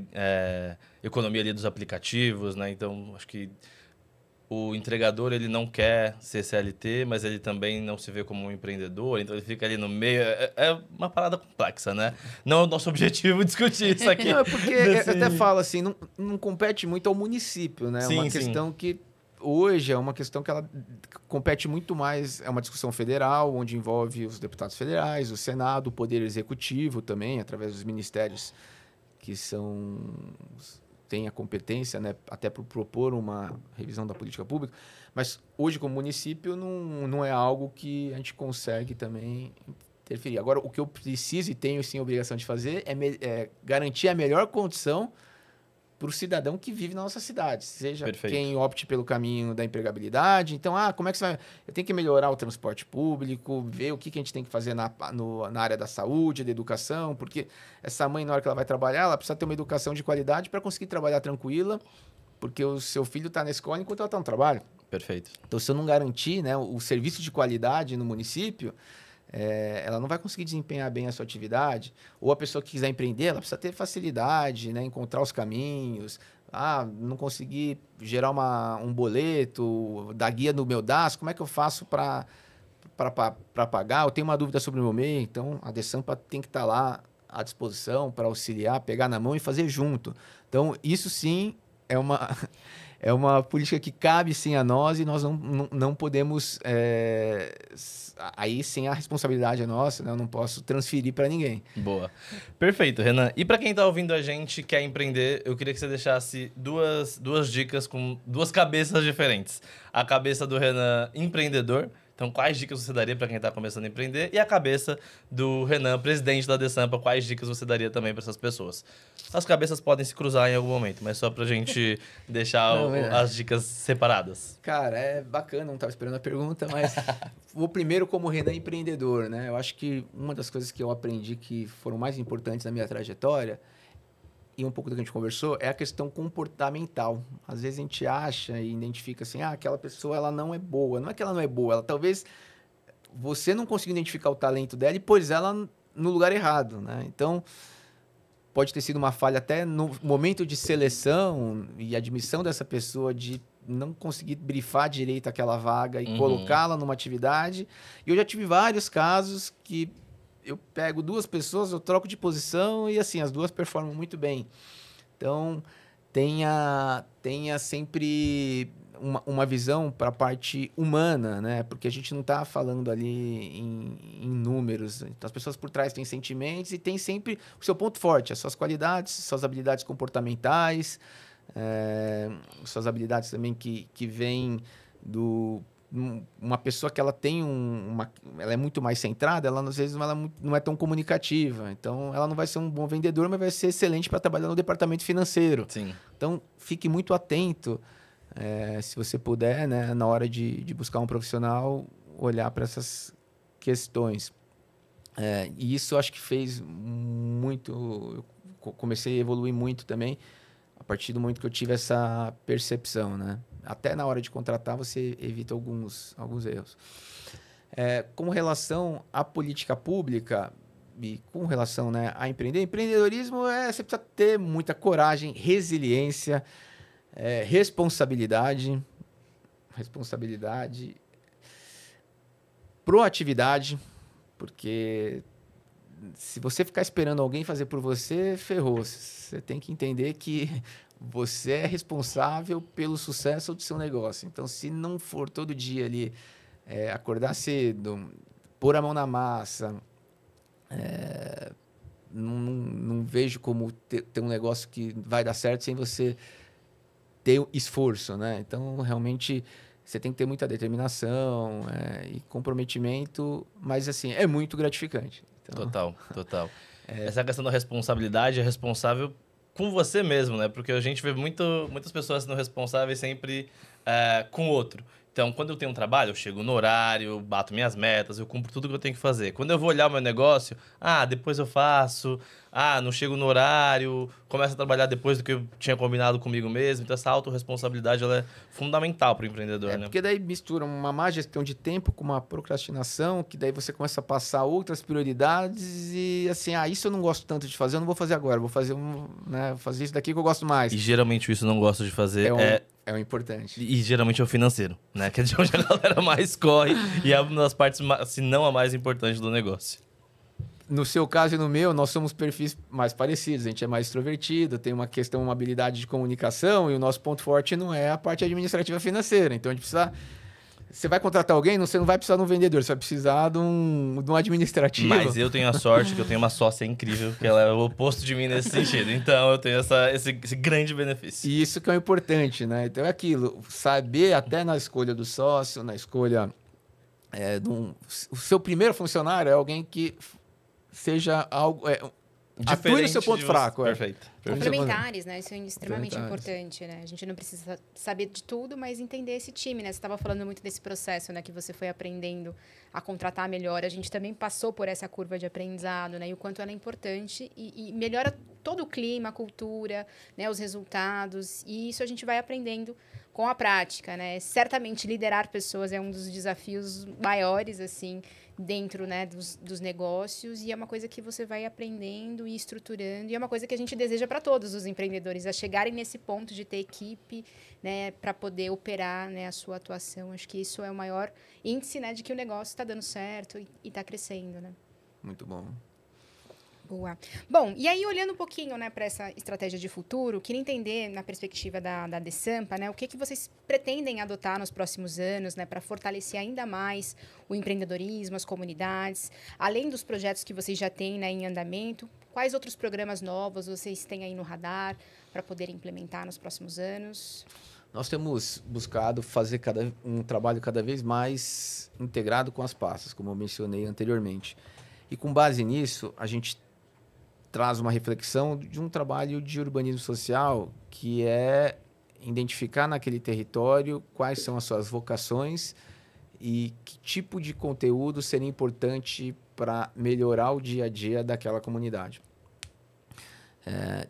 economia ali dos aplicativos, né? Então, acho que o entregador, ele não quer ser CLT, mas ele também não se vê como um empreendedor, então ele fica ali no meio. É uma parada complexa, né? Não é o nosso objetivo discutir isso aqui. Não, é porque eu até falo assim, não compete muito ao município, né? É uma questão que hoje é uma questão que ela compete muito mais, é uma discussão federal, onde envolve os deputados federais, o Senado, o Poder Executivo também, através dos ministérios que tem a competência, né, até para propor uma revisão da política pública, mas hoje, como município, não é algo que a gente consegue também interferir. Agora, o que eu preciso e tenho, sim, a obrigação de fazer é garantir a melhor condição para o cidadão que vive na nossa cidade, seja Perfeito. Quem opte pelo caminho da empregabilidade. Então, como é que você vai... Eu tenho que melhorar o transporte público, ver o que a gente tem que fazer na área da saúde, da educação, porque essa mãe, na hora que ela vai trabalhar, ela precisa ter uma educação de qualidade para conseguir trabalhar tranquila, porque o seu filho está na escola enquanto ela está no trabalho. Perfeito. Então, se eu não garantir, né, o serviço de qualidade no município, ela não vai conseguir desempenhar bem a sua atividade. Ou a pessoa que quiser empreender, ela precisa ter facilidade, né? Encontrar os caminhos. Não conseguir gerar um boleto, dar guia no meu DAS, como é que eu faço para pagar? Eu tenho uma dúvida sobre o meu MEI, então a DESAMPA tem que estar lá à disposição para auxiliar, pegar na mão e fazer junto. Então, isso sim é uma política que cabe sim a nós e nós não podemos... aí sim a responsabilidade é nossa, né? Eu não posso transferir para ninguém. Boa. Perfeito, Renan. E para quem está ouvindo a gente quer empreender, eu queria que você deixasse duas dicas com duas cabeças diferentes. A cabeça do Renan empreendedor. Então, quais dicas você daria para quem está começando a empreender? E a cabeça do Renan, presidente da DESAMPA, quais dicas você daria também para essas pessoas? As cabeças podem se cruzar em algum momento, mas só para a gente deixar as dicas separadas. Cara, é bacana, não estava esperando a pergunta, mas vou primeiro como Renan empreendedor, né? Eu acho que uma das coisas que eu aprendi que foram mais importantes na minha trajetória e um pouco do que a gente conversou, é a questão comportamental. Às vezes a gente acha e identifica assim, aquela pessoa ela não é boa. Não é que ela não é boa, ela talvez você não consiga identificar o talento dela e pôs ela no lugar errado, né? Então, pode ter sido uma falha até no momento de seleção e admissão dessa pessoa de não conseguir brifar direito aquela vaga e colocá-la numa atividade. E eu já tive vários casos que eu pego duas pessoas, eu troco de posição e assim, as duas performam muito bem. Então, tenha sempre uma visão para a parte humana, né? Porque a gente não está falando ali em números. Então, as pessoas por trás têm sentimentos e tem sempre o seu ponto forte, as suas qualidades, suas habilidades comportamentais, suas habilidades também que vêm uma pessoa que ela tem ela é muito mais centrada, ela às vezes não é tão comunicativa. Então, ela não vai ser um bom vendedor, mas vai ser excelente para trabalhar no departamento financeiro. Sim. Então, fique muito atento, se você puder, né, na hora de buscar um profissional, olhar para essas questões. E isso eu acho que fez muito... Eu comecei a evoluir muito também a partir do momento que eu tive essa percepção, né? Até na hora de contratar, você evita alguns erros. Com relação à política pública e com relação, né, a empreendedorismo, você precisa ter muita coragem, resiliência, responsabilidade, proatividade, porque se você ficar esperando alguém fazer por você, ferrou. Você tem que entender que você é responsável pelo sucesso do seu negócio. Então, se não for todo dia ali acordar cedo, pôr a mão na massa, não vejo como ter um negócio que vai dar certo sem você ter esforço, né? Então, realmente, você tem que ter muita determinação e comprometimento, mas, assim, é muito gratificante. Então, Total. Essa questão da responsabilidade é responsável com você mesmo, né? Porque a gente vê muitas pessoas sendo responsáveis sempre com o outro. Então, quando eu tenho um trabalho, eu chego no horário, bato minhas metas, eu cumpro tudo que eu tenho que fazer. Quando eu vou olhar o meu negócio, depois eu faço, não chego no horário, começo a trabalhar depois do que eu tinha combinado comigo mesmo. Então, essa autorresponsabilidade ela é fundamental para o empreendedor, né? Porque daí mistura uma má gestão de tempo com uma procrastinação, que daí você começa a passar outras prioridades e, assim, isso eu não gosto tanto de fazer, eu não vou fazer agora, vou fazer fazer isso daqui que eu gosto mais. E geralmente isso eu não gosto de fazer é o importante. E geralmente é o financeiro, né? Que é de onde a galera mais corre e é uma das partes, se não a mais importante do negócio. No seu caso e no meu, nós somos perfis mais parecidos. A gente é mais extrovertido, tem uma habilidade de comunicação e o nosso ponto forte não é a parte administrativa financeira. Então, a gente precisa... Você vai contratar alguém, você não vai precisar de um vendedor, você vai precisar de um administrativo. Mas eu tenho a sorte que eu tenho uma sócia incrível, que ela é o oposto de mim nesse sentido. Então, eu tenho esse grande benefício. E isso que é o importante, né? Então, é aquilo, saber até na escolha do sócio, na escolha o seu primeiro funcionário é alguém que seja algo... atue no seu ponto fraco. Perfeito. Complementares, né? Isso é extremamente importante, né? A gente não precisa saber de tudo, mas entender esse time, né? Você estava falando muito desse processo, né? Que você foi aprendendo a contratar melhor. A gente também passou por essa curva de aprendizado, né? E o quanto ela é importante e melhora todo o clima, a cultura, né? Os resultados. E isso a gente vai aprendendo com a prática, né? Certamente liderar pessoas é um dos desafios maiores, assim, dentro, né, dos negócios, e é uma coisa que você vai aprendendo e estruturando, e é uma coisa que a gente deseja para todos os empreendedores, a chegarem nesse ponto de ter equipe, né, para poder operar, né, a sua atuação. Acho que isso é o maior índice, né, de que o negócio está dando certo e está crescendo, né? Muito bom. Boa. Bom, e aí olhando um pouquinho, né, para essa estratégia de futuro, queria entender, na perspectiva da Desampa, né, o que vocês pretendem adotar nos próximos anos, né, para fortalecer ainda mais o empreendedorismo, as comunidades, além dos projetos que vocês já têm, né, em andamento, quais outros programas novos vocês têm aí no radar para poder implementar nos próximos anos? Nós temos buscado fazer um trabalho cada vez mais integrado com as pastas, como eu mencionei anteriormente. E com base nisso, a gente traz uma reflexão de um trabalho de urbanismo social, que é identificar naquele território quais são as suas vocações e que tipo de conteúdo seria importante para melhorar o dia a dia daquela comunidade.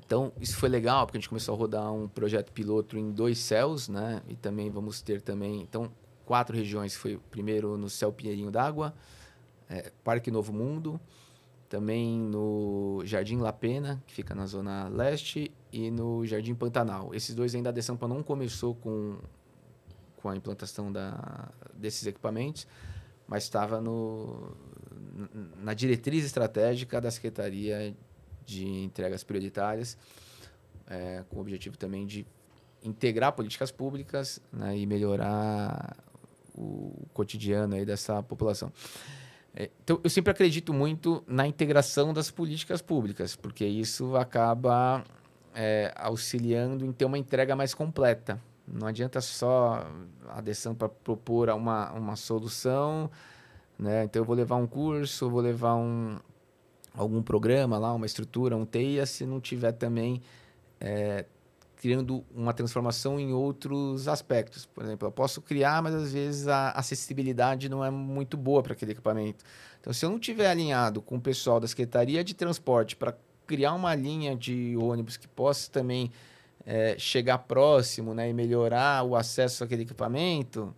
Então, isso foi legal, porque a gente começou a rodar um projeto piloto em 2 céus, né? E também vamos ter então 4 regiões. Foi primeiro no Céu Pinheirinho d'Água, Parque Novo Mundo, também no Jardim La Pena, que fica na Zona Leste, e no Jardim Pantanal. Esses 2 ainda a Desampa não começou com a implantação desses equipamentos, mas estava na diretriz estratégica da Secretaria de Entregas Prioritárias, com o objetivo também de integrar políticas públicas, né, e melhorar o cotidiano aí dessa população. Então, eu sempre acredito muito na integração das políticas públicas, porque isso acaba auxiliando em ter uma entrega mais completa, Não adianta só a Desampa propor uma solução, né? Então, eu vou levar um curso, vou levar algum programa lá, uma estrutura, um TEIA, se não tiver também criando uma transformação em outros aspectos. Por exemplo, eu posso criar, mas às vezes a acessibilidade não é muito boa para aquele equipamento. Então, se eu não tiver alinhado com o pessoal da Secretaria de Transporte para criar uma linha de ônibus que possa também chegar próximo, né, e melhorar o acesso àquele equipamento,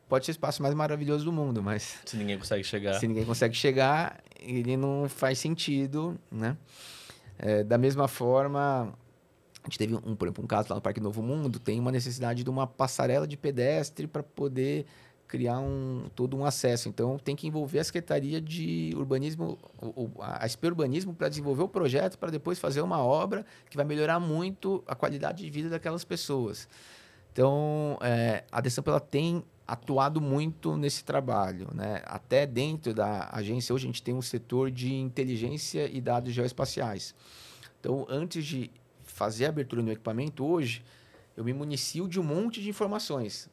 pode ser o espaço mais maravilhoso do mundo, mas... Se ninguém consegue chegar. Se ninguém consegue chegar, ele não faz sentido, né? Da mesma forma, a gente teve, por exemplo, um caso lá no Parque Novo Mundo, tem uma necessidade de uma passarela de pedestre para poder criar todo um acesso. Então, tem que envolver a Secretaria de Urbanismo, a SP Urbanismo, para desenvolver o projeto, para depois fazer uma obra que vai melhorar muito a qualidade de vida daquelas pessoas. Então, a Desampa, ela tem atuado muito nesse trabalho, né? Até dentro da agência, hoje a gente tem um setor de inteligência e dados geoespaciais. Então, antes de fazer a abertura no equipamento, hoje, eu me municio de um monte de informações.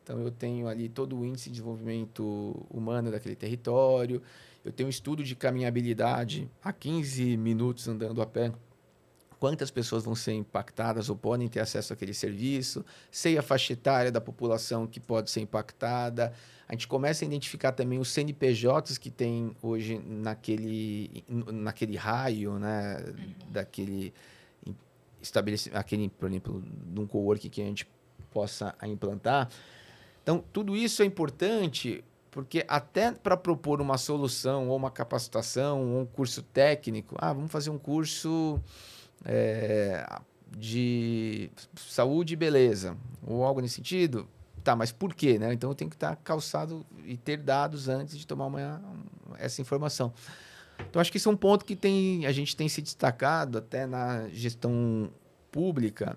Então, eu tenho ali todo o índice de desenvolvimento humano daquele território, eu tenho um estudo de caminhabilidade a 15 minutos andando a pé, quantas pessoas vão ser impactadas ou podem ter acesso àquele serviço, sei a faixa etária da população que pode ser impactada. A gente começa a identificar também os CNPJs que tem hoje naquele raio, né, daquele estabelecimento, por exemplo, de um coworking que a gente possa implantar. Então, tudo isso é importante porque até para propor uma solução ou uma capacitação ou um curso técnico, vamos fazer um curso de saúde e beleza, ou algo nesse sentido, tá, mas por quê, né? Então, eu tenho que estar calçado e ter dados antes de tomar essa informação. Então, acho que isso é um ponto que a gente tem se destacado até na gestão pública,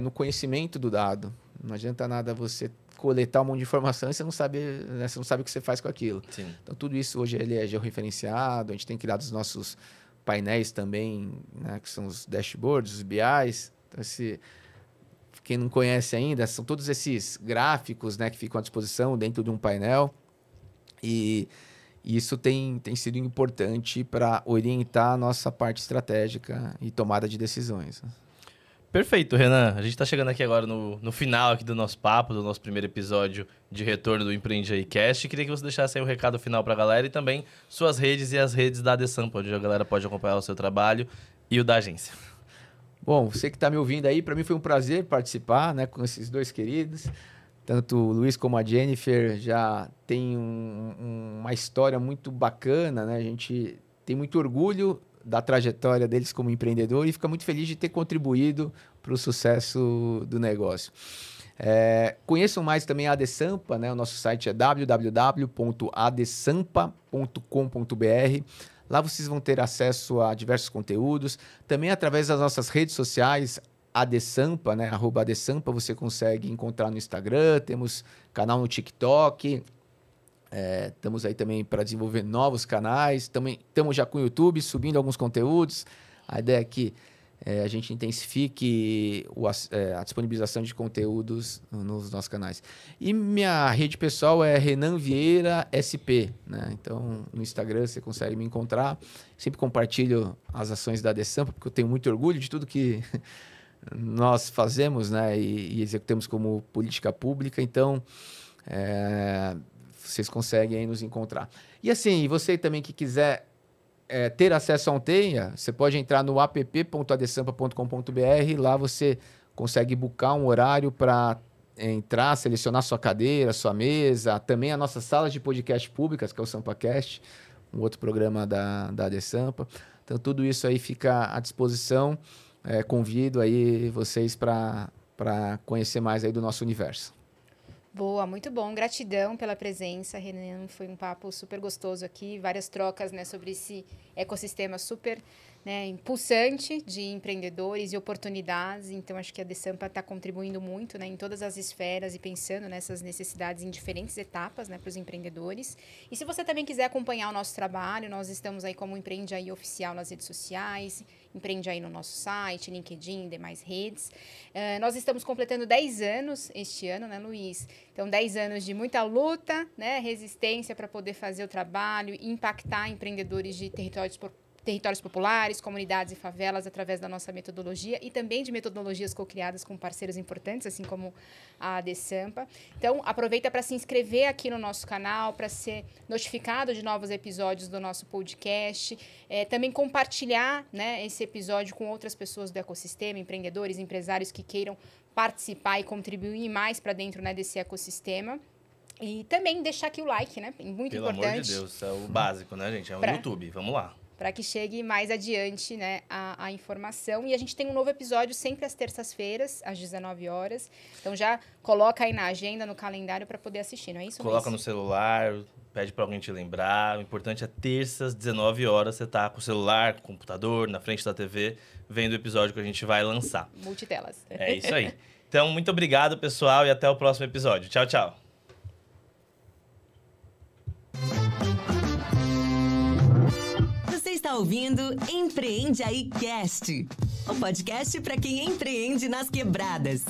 no conhecimento do dado. Não adianta nada você coletar um monte de informação e você não sabe, né, você não sabe o que você faz com aquilo. Sim. Então, tudo isso hoje ele é georreferenciado, a gente tem criado os nossos painéis também, né, que são os dashboards, os BIs. Então, quem não conhece ainda, são todos esses gráficos, né, que ficam à disposição dentro de um painel. E isso tem sido importante para orientar a nossa parte estratégica e tomada de decisões. Perfeito, Renan. A gente está chegando aqui agora no final aqui do nosso papo, do nosso primeiro episódio de retorno do Empreende Aí Cast. Queria que você deixasse aí o recado final para a galera e também suas redes e as redes da Desampa, onde a galera pode acompanhar o seu trabalho e o da agência. Bom, você que está me ouvindo aí, para mim foi um prazer participar, né, com esses dois queridos. Tanto o Luiz como a Jennifer já tem uma história muito bacana, né? A gente tem muito orgulho da trajetória deles como empreendedor e fica muito feliz de ter contribuído para o sucesso do negócio. Conheçam mais também a Desampa, né? O nosso site é www.adesampa.com.br. Lá vocês vão ter acesso a diversos conteúdos, também através das nossas redes sociais, Desampa, né? @Desampa, você consegue encontrar no Instagram, temos canal no TikTok, estamos aí também para desenvolver novos canais, também estamos já com o YouTube, subindo alguns conteúdos. A ideia é que a gente intensifique a disponibilização de conteúdos nos nossos canais. E minha rede pessoal é Renan Vieira SP, né? Então, no Instagram você consegue me encontrar. Sempre compartilho as ações da Desampa, porque eu tenho muito orgulho de tudo que nós fazemos, né, e executamos como política pública. Então, vocês conseguem aí nos encontrar. E assim, você também que quiser ter acesso a um TEIA, você pode entrar no app.adesampa.com.br. Lá você consegue buscar um horário para entrar, selecionar sua cadeira, sua mesa, também a nossa sala de podcast públicas, que é o SampaCast, um outro programa da Desampa. Então, tudo isso aí fica à disposição. Convido aí vocês para conhecer mais aí do nosso universo. Boa, muito bom. Gratidão pela presença, Renan. Foi um papo super gostoso aqui, várias trocas, né, sobre esse ecossistema super né, pulsante de empreendedores e oportunidades. Então, acho que a DeSampa está contribuindo muito, né, em todas as esferas e pensando nessas necessidades em diferentes etapas, né, para os empreendedores. E se você também quiser acompanhar o nosso trabalho, nós estamos aí como Empreende Aí Oficial nas redes sociais, Empreende Aí no nosso site, LinkedIn, demais redes. Nós estamos completando 10 anos este ano, né, Luiz? Então, 10 anos de muita luta, né, resistência para poder fazer o trabalho e impactar empreendedores de territórios populares, comunidades e favelas através da nossa metodologia e também de metodologias co-criadas com parceiros importantes, assim como a DeSampa. Então, aproveita para se inscrever aqui no nosso canal, para ser notificado de novos episódios do nosso podcast. Também compartilhar, né, esse episódio com outras pessoas do ecossistema, empreendedores, empresários que queiram participar e contribuir mais para dentro, né, desse ecossistema. E também deixar aqui o like, né? Muito Pelo importante. amor de Deus, é o básico, né, gente? É o YouTube, vamos lá. Para que chegue mais adiante, né, a informação. E a gente tem um novo episódio sempre às terças-feiras, às 19 horas. Então já coloca aí na agenda, no calendário, para poder assistir, não é isso? Coloca no celular, pede para alguém te lembrar. O importante é terças, 19 horas, você tá com o celular, com o computador, na frente da TV, vendo o episódio que a gente vai lançar. Multitelas. É isso aí. Então, muito obrigado, pessoal, e até o próximo episódio. Tchau, tchau. Você está ouvindo Empreende Aí Cast, o podcast para quem empreende nas quebradas.